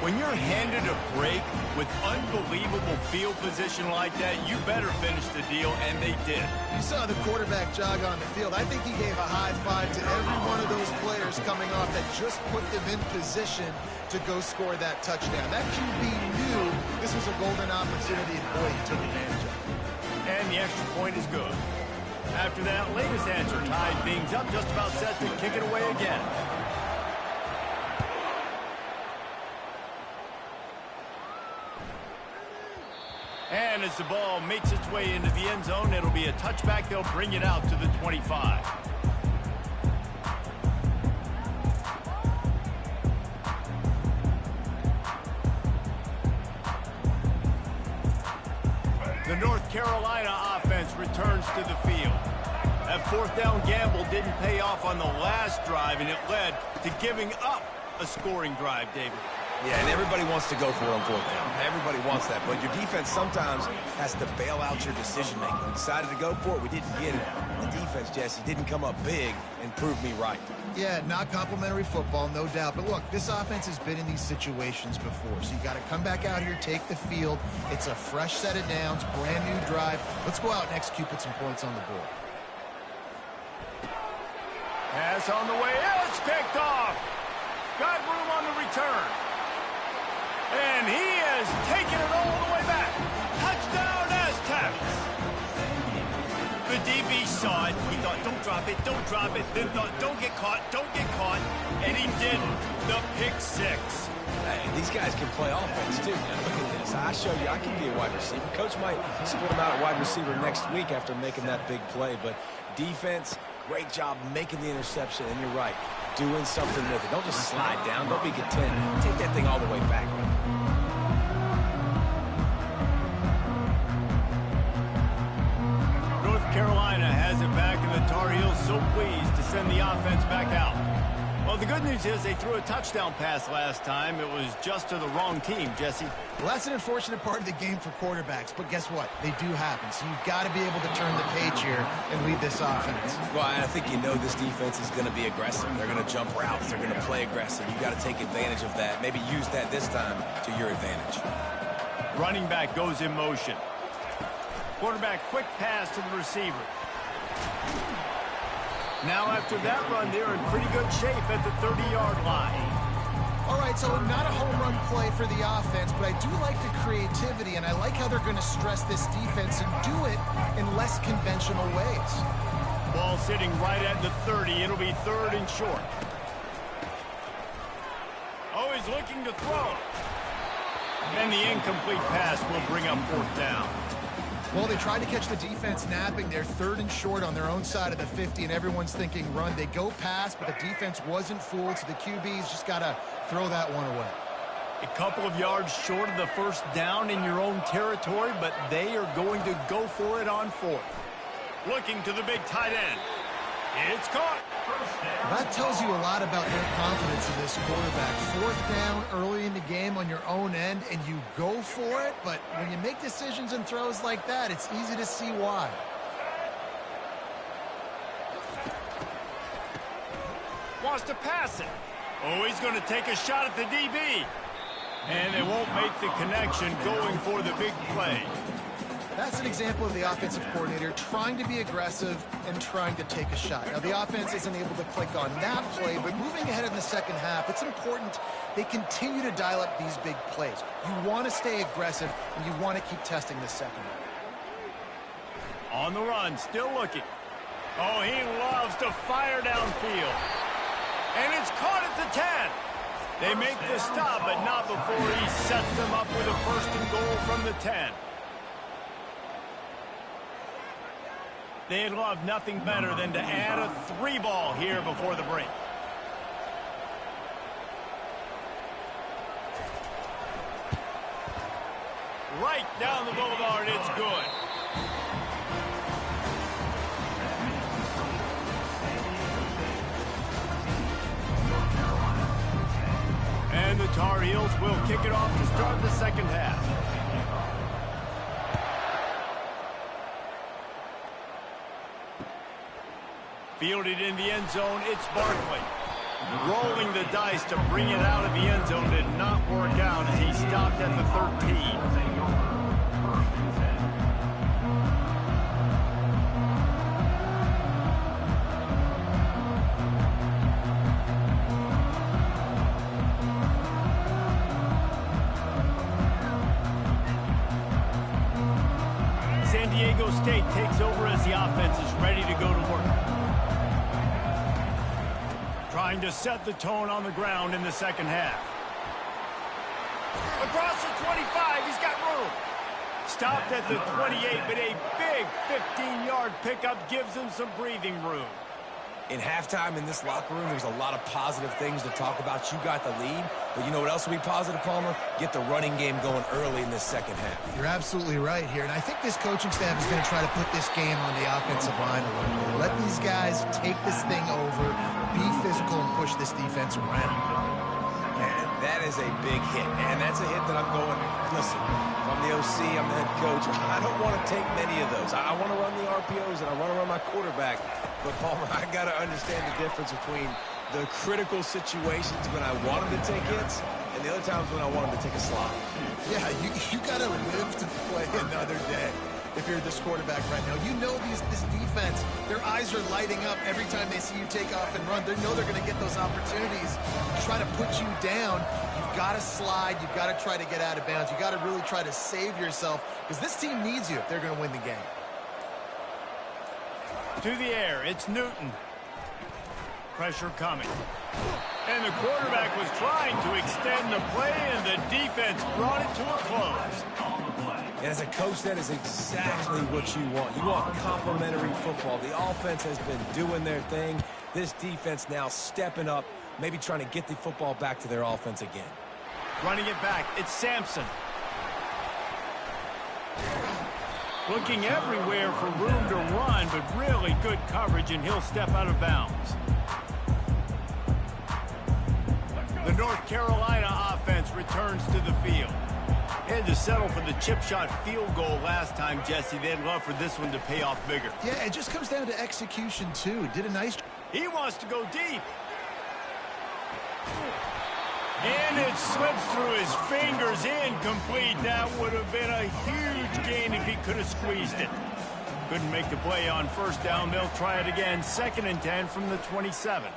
Speaker 1: When you're handed a break with unbelievable field position like that, you better finish the deal, and they did.
Speaker 3: You saw the quarterback jog on the field. I think he gave a high five to every one of those players coming off that just put them in position to go score that touchdown. That QB knew this was a golden opportunity, and boy, he took advantage of it.
Speaker 1: And the extra point is good. After that latest answer tied things up, just about set to kick it away again. And as the ball makes its way into the end zone, it'll be a touchback. They'll bring it out to the 25. The North Carolina offense returns to the field. That fourth down gamble didn't pay off on the last drive, and it led to giving up a scoring drive, David.
Speaker 2: Yeah, and everybody wants to go for it on fourth down. Everybody wants that, but your defense sometimes has to bail out your decision-making. We decided to go for it. We didn't get it. The defense, Jesse, didn't come up big and prove me right.
Speaker 3: Yeah, not complimentary football, no doubt. But look, this offense has been in these situations before, so you got to come back out here, take the field. It's a fresh set of downs, brand new drive. Let's go out and execute, put some points on the board.
Speaker 1: Pass on the way. It's picked off. Got room on the return. And he has taken it all the way back. Touchdown, Aztecs. The DB saw it. He thought, don't drop it, don't drop it. Then thought, don't get caught, don't get caught. And he didn't. The pick six.
Speaker 2: Hey, these guys can play offense, too. Now, look at this. I show you I can be a wide receiver. Coach might split him out at wide receiver next week after making that big play. But defense, great job making the interception. And you're right, doing something with it. Don't just slide down. Don't be content. Take that thing all the way back.
Speaker 1: North Carolina has it back, and the Tar Heels so pleased to send the offense back out. Well, the good news is they threw a touchdown pass last time. It was just to the wrong team, Jesse.
Speaker 3: Well, that's an unfortunate part of the game for quarterbacks, but guess what? They do happen, so you've got to be able to turn the page here and lead this offense.
Speaker 2: Well, I think you know this defense is going to be aggressive. They're going to jump routes. They're going to play aggressive. You've got to take advantage of that. Maybe use that this time to your advantage.
Speaker 1: Running back goes in motion. Quarterback, quick pass to the receiver. Now after that run, they're in pretty good shape at the 30-yard line.
Speaker 3: All right, so not a home run play for the offense, but I do like the creativity, and I like how they're going to stress this defense and do it in less conventional ways.
Speaker 1: Ball sitting right at the 30. It'll be third and short. Oh, he's looking to throw. And the incomplete pass will bring up fourth down.
Speaker 3: Well, they tried to catch the defense napping. They're third and short on their own side of the 50, and everyone's thinking run. They go pass, but the defense wasn't fooled, so the QB's just got to throw that one away.
Speaker 1: A couple of yards short of the first down in your own territory, but they are going to go for it on fourth. Looking to the big tight end. It's caught.
Speaker 3: That tells you a lot about their confidence in this quarterback. Fourth down early in the game on your own end, and you go for it, but when you make decisions and throws like that, it's easy to see why.
Speaker 1: Wants to pass it. Oh, he's going to take a shot at the DB. And they won't make the connection, going for the big play.
Speaker 3: That's an example of the offensive coordinator trying to be aggressive and trying to take a shot. Now, the offense isn't able to click on that play, but moving ahead in the second half, it's important they continue to dial up these big plays. You want to stay aggressive, and you want to keep testing the second half.
Speaker 1: On the run, still looking. Oh, he loves to fire downfield. And it's caught at the 10. They make the stop, but not before he sets them up with a first and goal from the 10. They'd love nothing better than to add a 3-ball here before the break. Right down the boulevard, it's good. And the Tar Heels will kick it off to start the second half. Fielded in the end zone, it's Barkley. Rolling the dice to bring it out of the end zone did not work out as he stopped at the 13. San Diego State takes over as the offense is ready to go to work. Trying to set the tone on the ground in the second half. Across the 25, he's got room. Stopped at the 28, but a big 15-yard pickup gives him some breathing room.
Speaker 2: In halftime in this locker room, there was a lot of positive things to talk about. You got the lead, but you know what else will be positive, Palmer? Get the running game going early in this second half.
Speaker 3: You're absolutely right here, and I think this coaching staff is going to try to put this game on the offensive line a little bit. Let these guys take this thing over, be physical, and push this defense around.
Speaker 2: Man, that is a big hit, and that's a hit that I'm going, listen, if I'm the OC, I'm the head coach, I don't want to take many of those. I want to run the RPOs, and I want to run my quarterback. But, Palmer, I got to understand the difference between the critical situations when I want him to take hits and the other times when I want him to take a slide.
Speaker 3: Yeah, you got to live to play another day if you're this quarterback right now. You know this defense, their eyes are lighting up every time they see you take off and run. They know they're going to get those opportunities to try to put you down. You've got to slide. You've got to try to get out of bounds. You've got to really try to save yourself because this team needs you if they're going to win the game.
Speaker 1: To the air, it's Newton. Pressure coming. And the quarterback was trying to extend the play, and the defense brought it to a close.
Speaker 2: And as a coach, that is exactly what you want. You want complementary football. The offense has been doing their thing. This defense now stepping up, maybe trying to get the football back to their offense again.
Speaker 1: Running it back, it's Sampson. Looking everywhere for room to run, but really good coverage, and he'll step out of bounds. The North Carolina offense returns to the field. They had to settle for the chip shot field goal last time, Jesse. They'd love for this one to pay off bigger.
Speaker 3: Yeah, it just comes down to execution, too. Did a nice...
Speaker 1: He wants to go deep. And it slips through his fingers, incomplete. That would have been a huge gain if he could have squeezed it. Couldn't make the play on first down. They'll try it again. 2nd and 10 from the 27.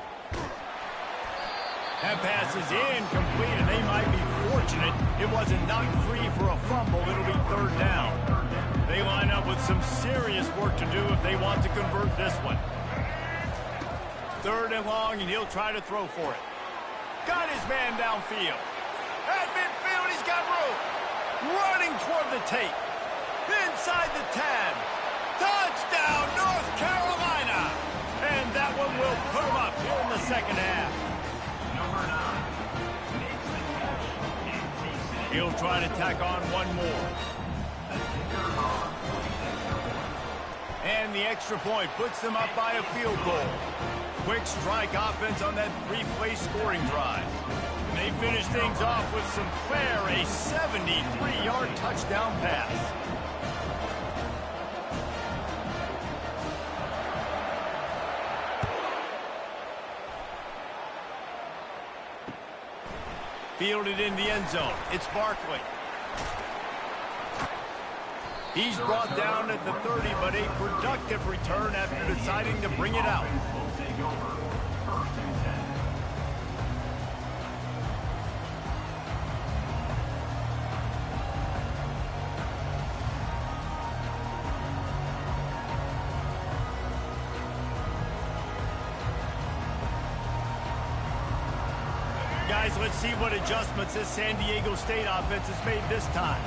Speaker 1: That pass is incomplete, and they might be fortunate it wasn't knocked free for a fumble. It'll be 3rd down. They line up with some serious work to do if they want to convert this one. 3rd and long, and he'll try to throw for it. Got his man downfield. At midfield, he's got room. Running toward the tape. Inside the 10. Touchdown, North Carolina. And that one will put him up here in the second half. He'll try to tack on one more. And the extra point puts them up by a field goal. Quick strike offense on that 3-play scoring drive. And they finish things off with some flair, a 73-yard touchdown pass. Fielded in the end zone. It's Barkley. He's brought down at the 30, but a productive return after deciding to bring it out. Guys, let's see what adjustments this San Diego State offense has made this time.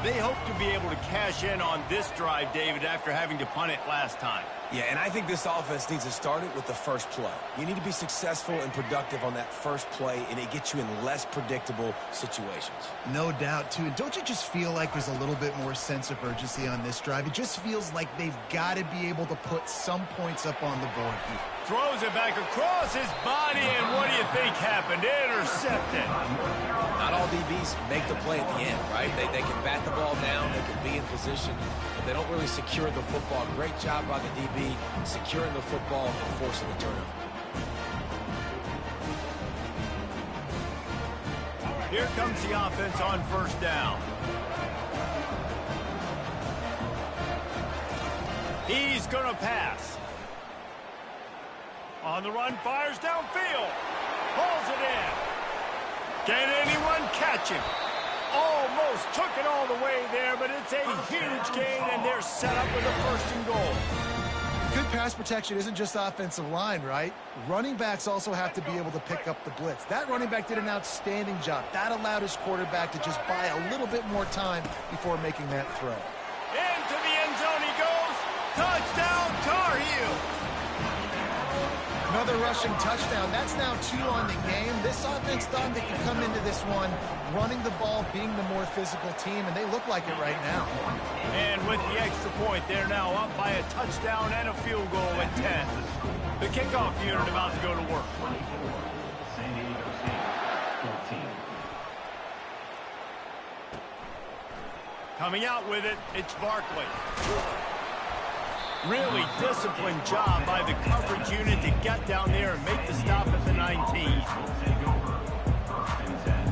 Speaker 1: They hope to be able to cash in on this drive, David, after having to punt it last time.
Speaker 2: Yeah, and I think this offense needs to start it with the first play. You need to be successful and productive on that first play, and it gets you in less predictable situations.
Speaker 3: No doubt, too. And don't you just feel like there's a little bit more sense of urgency on this drive? It just feels like they've got to be able to put some points up on the board here.
Speaker 1: Throws it back across his body, and what do you think happened? Intercepted.
Speaker 2: Not all DBs make the play at the end, right? They can bat the ball down, they can be in position, but they don't really secure the football. Great job by the DB securing the football and forcing the turnover.
Speaker 1: Here comes the offense on first down. He's going to pass. On the run, fires downfield. Pulls it in. Can anyone catch him? Almost took it all the way there, but it's a huge gain, and they're set up with a 1st and goal.
Speaker 3: Good pass protection isn't just offensive line, right? Running backs also have to be able to pick up the blitz. That running back did an outstanding job. That allowed his quarterback to just buy a little bit more time before making that throw.
Speaker 1: Into the end zone he goes. Touchdown, Tar Heels.
Speaker 3: Another rushing touchdown. That's now 2 on the game. This offense thought they could come into this one running the ball, being the more physical team, and they look like it right now.
Speaker 1: And with the extra point, they're now up by a touchdown and a field goal at 10. The kickoff unit about to go to work.
Speaker 4: 24, San Diego State, 14.
Speaker 1: Coming out with it, it's Barkley. Really disciplined job by the coverage unit to get down there and make the stop at the 19.
Speaker 4: Will take over. First and 10.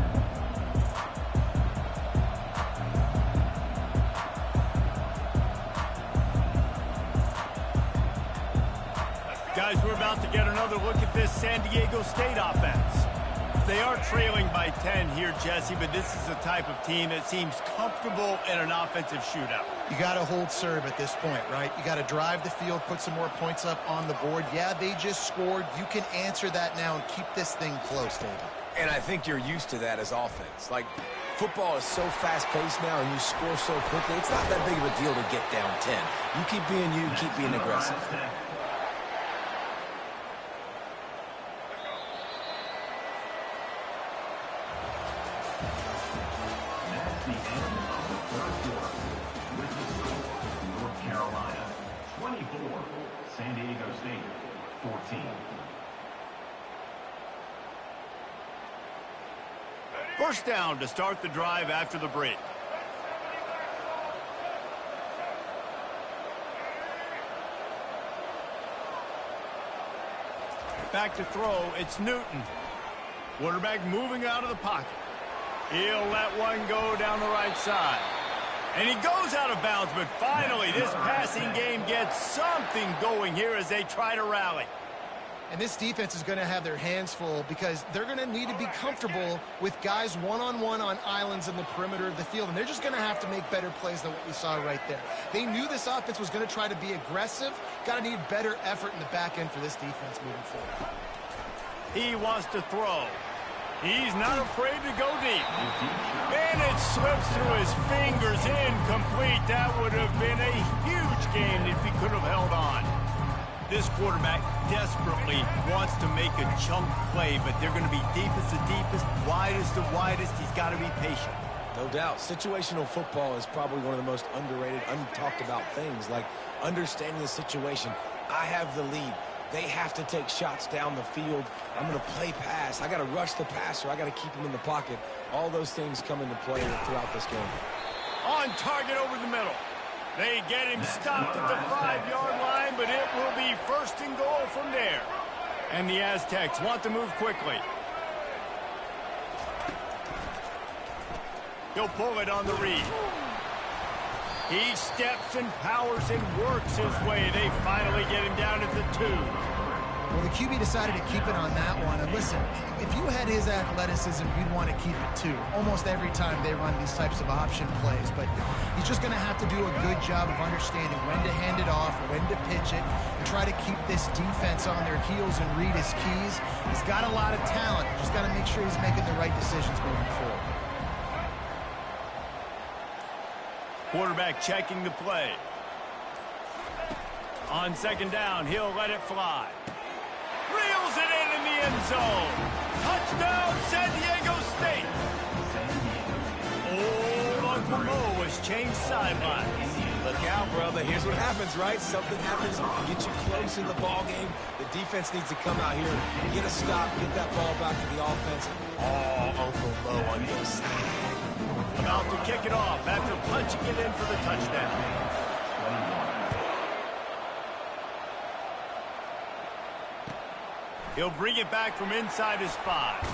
Speaker 1: Guys, we're about to get another look at this San Diego State offense. They are trailing by 10 here, Jesse, but this is the type of team that seems comfortable in an offensive shootout.
Speaker 3: You got to hold serve at this point, right? You got to drive the field, put some more points up on the board. Yeah, they just scored. You can answer that now and keep this thing close, David.
Speaker 2: And I think you're used to that as offense. Like, football is so fast-paced now and you score so quickly, it's not that big of a deal to get down 10. You keep being you, keep being aggressive.
Speaker 4: That's the end of the third quarter. With the score, North Carolina 24, San Diego State 14.
Speaker 1: First down to start the drive after the break. Back to throw, it's Newton. Quarterback moving out of the pocket. He'll let one go down the right side. And he goes out of bounds, but finally this passing game gets something going here as they try to rally.
Speaker 3: And this defense is going to have their hands full because they're going to need to be comfortable with guys one-on-one on islands in the perimeter of the field. And they're just going to have to make better plays than what we saw right there. They knew this offense was going to try to be aggressive. Got to need better effort in the back end for this defense moving forward.
Speaker 1: He wants to throw. He's not afraid to go deep. And it slips through his fingers, incomplete. That would have been a huge gain if he could have held on. This quarterback desperately wants to make a chunk play, but they're going to be deepest to deepest, widest to widest. He's got to be patient.
Speaker 2: No doubt. Situational football is probably one of the most underrated, untalked about things, like understanding the situation. I have the lead. They have to take shots down the field. I'm going to play pass. I got to rush the passer. I got to keep him in the pocket. All those things come into play throughout this game.
Speaker 1: On target over the middle. They get him stopped at the 5-yard line, but it will be first and goal from there. And the Aztecs want to move quickly. He'll pull it on the read. He steps and powers and works his way. They finally get him down at the 2.
Speaker 3: Well, the QB decided to keep it on that one. And listen, if you had his athleticism, you'd want to keep it too. Almost every time they run these types of option plays. But he's just going to have to do a good job of understanding when to hand it off, when to pitch it, and try to keep this defense on their heels and read his keys. He's got a lot of talent. Just got to make sure he's making the right decisions moving forward.
Speaker 1: Quarterback checking the play. On second down, he'll let it fly. Reels it in the end zone. Touchdown, San Diego State. Oh, Uncle Mo has changed sidelines.
Speaker 2: Look out, brother. Here's what happens, right? Something happens, get you close in the ball game. The defense needs to come out here, get a stop, get that ball back to the offense. Oh, Uncle Mo on your side.
Speaker 1: About to kick it off after punching it in for the touchdown. He'll bring it back from inside his 5.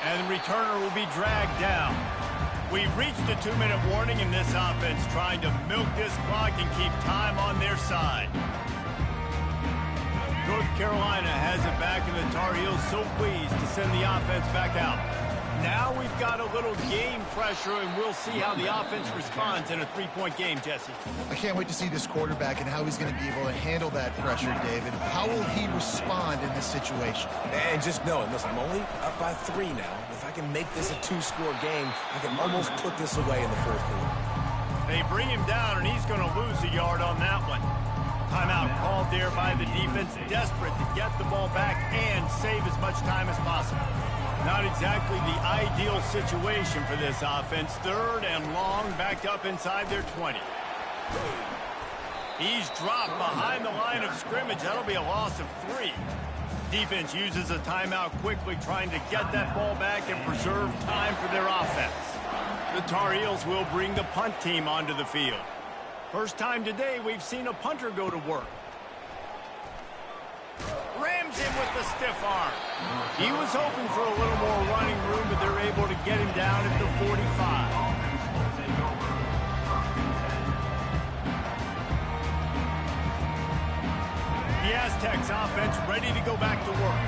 Speaker 1: And the returner will be dragged down. We've reached a 2-minute warning in this offense, trying to milk this clock and keep time on their side. North Carolina has it back, and the Tar Heels so pleased to send the offense back out. Now we've got a little game pressure, and we'll see how the offense responds in a 3-point game, Jesse.
Speaker 3: I can't wait to see this quarterback and how he's going to be able to handle that pressure, David. How will he respond in this situation?
Speaker 2: And just know, listen, I'm only up by 3 now. If I can make this a 2-score game, I can almost put this away in the fourth quarter.
Speaker 1: They bring him down, and he's going to lose a yard on that one. Timeout called there by the defense, desperate to get the ball back and save as much time as possible. Not exactly the ideal situation for this offense. 3rd and long, backed up inside their 20. He's dropped behind the line of scrimmage. That'll be a loss of 3. Defense uses a timeout quickly, trying to get that ball back and preserve time for their offense. The Tar Heels will bring the punt team onto the field. First time today we've seen a punter go to work. Rams him with the stiff arm. He was hoping for a little more running room, but they're able to get him down at the 45. The Aztecs offense ready to go back to work.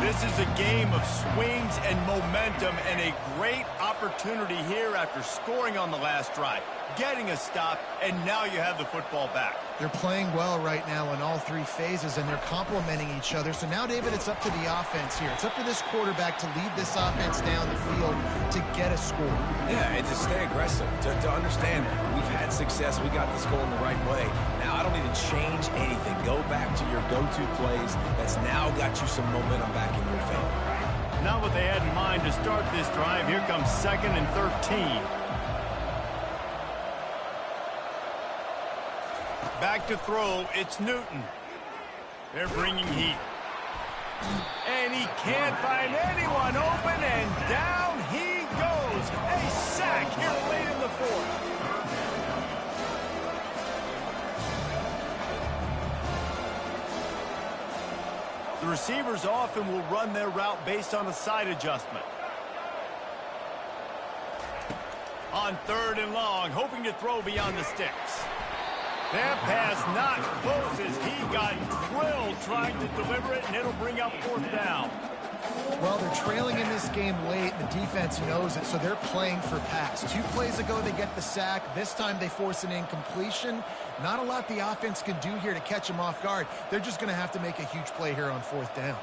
Speaker 1: This is a game of swings and momentum and a great opportunity here after scoring on the last drive, getting a stop, and now you have the football back.
Speaker 3: They're playing well right now in all 3 phases, and they're complementing each other. So now, David, it's up to the offense here. It's up to this quarterback to lead this offense down the field to get a score.
Speaker 2: Yeah, and to stay aggressive, to understand we've had success, we got this going the right way. Now I don't need to change anything. Go back to your go-to plays. That's now got you some momentum back in your favor.
Speaker 1: Not what they had in mind to start this drive. Here comes 2nd and 13. Back to throw, it's Newton. They're bringing heat. And he can't find anyone open, and down he goes. A sack here late in the 4th. The receivers often will run their route based on a side adjustment. On 3rd and long, hoping to throw beyond the sticks. That pass not close as he got drilled trying to deliver it, and it'll bring up 4th down.
Speaker 3: Well, they're trailing in this game late. The defense knows it, so they're playing for pass. 2 plays ago, they get the sack. This time, they force an incompletion. Not a lot the offense can do here to catch them off guard. They're just going to have to make a huge play here on 4th down.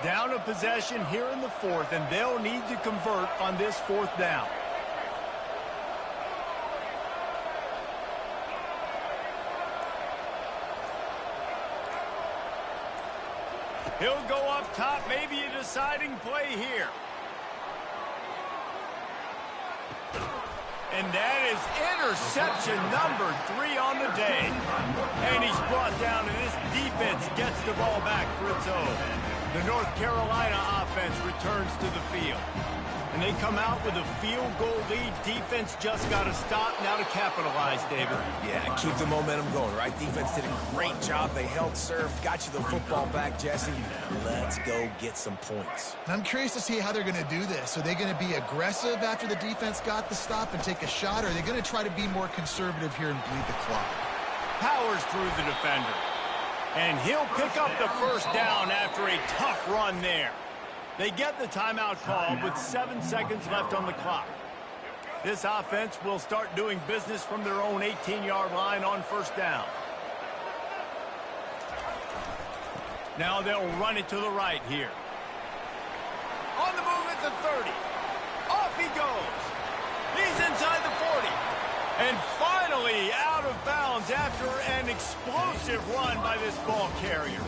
Speaker 1: Down a possession here in the 4th, and they'll need to convert on this 4th down. He'll go up top, maybe a deciding play here. And that is interception number 3 on the day. And he's brought down, and this defense gets the ball back for its own. The North Carolina offense returns to the field. And they come out with a field goal lead. Defense just got to stop now to capitalize, David.
Speaker 2: Yeah, keep the momentum going, right? Defense did a great job. They held serve, got you the football back, Jesse. Let's go get some points.
Speaker 3: I'm curious to see how they're going to do this. Are they going to be aggressive after the defense got the stop and take a shot, or are they going to try to be more conservative here and bleed the clock?
Speaker 1: Powers through the defender. And he'll pick up the 1st down after a tough run there. They get the timeout call with 7 seconds left on the clock. This offense will start doing business from their own 18-yard line on 1st down. Now they'll run it to the right here. On the move at the 30. Off he goes. He's inside the 40. And finally out of bounds after an explosive run by this ball carrier.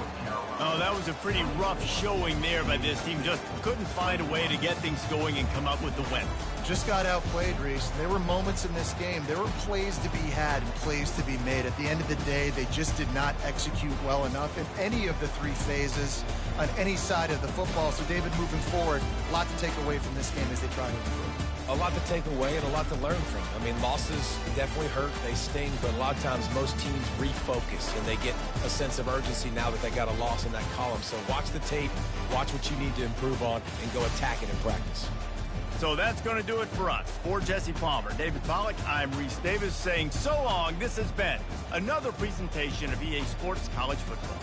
Speaker 1: Oh, that was a pretty rough showing there by this team. Just couldn't find a way to get things going and come up with the win.
Speaker 3: Just got outplayed, Reese. There were moments in this game. There were plays to be had and plays to be made. At the end of the day, they just did not execute well enough in any of the 3 phases on any side of the football. So, David, moving forward, a lot to take away from this game as they try to improve.
Speaker 2: A lot to take away and a lot to learn from. I mean, losses definitely hurt, they sting, but a lot of times most teams refocus and they get a sense of urgency now that they got a loss in that column. So watch the tape, watch what you need to improve on, and go attack it in practice.
Speaker 1: So that's going to do it for us. For Jesse Palmer, David Pollack, I'm Reese Davis saying so long. This has been another presentation of EA Sports College Football.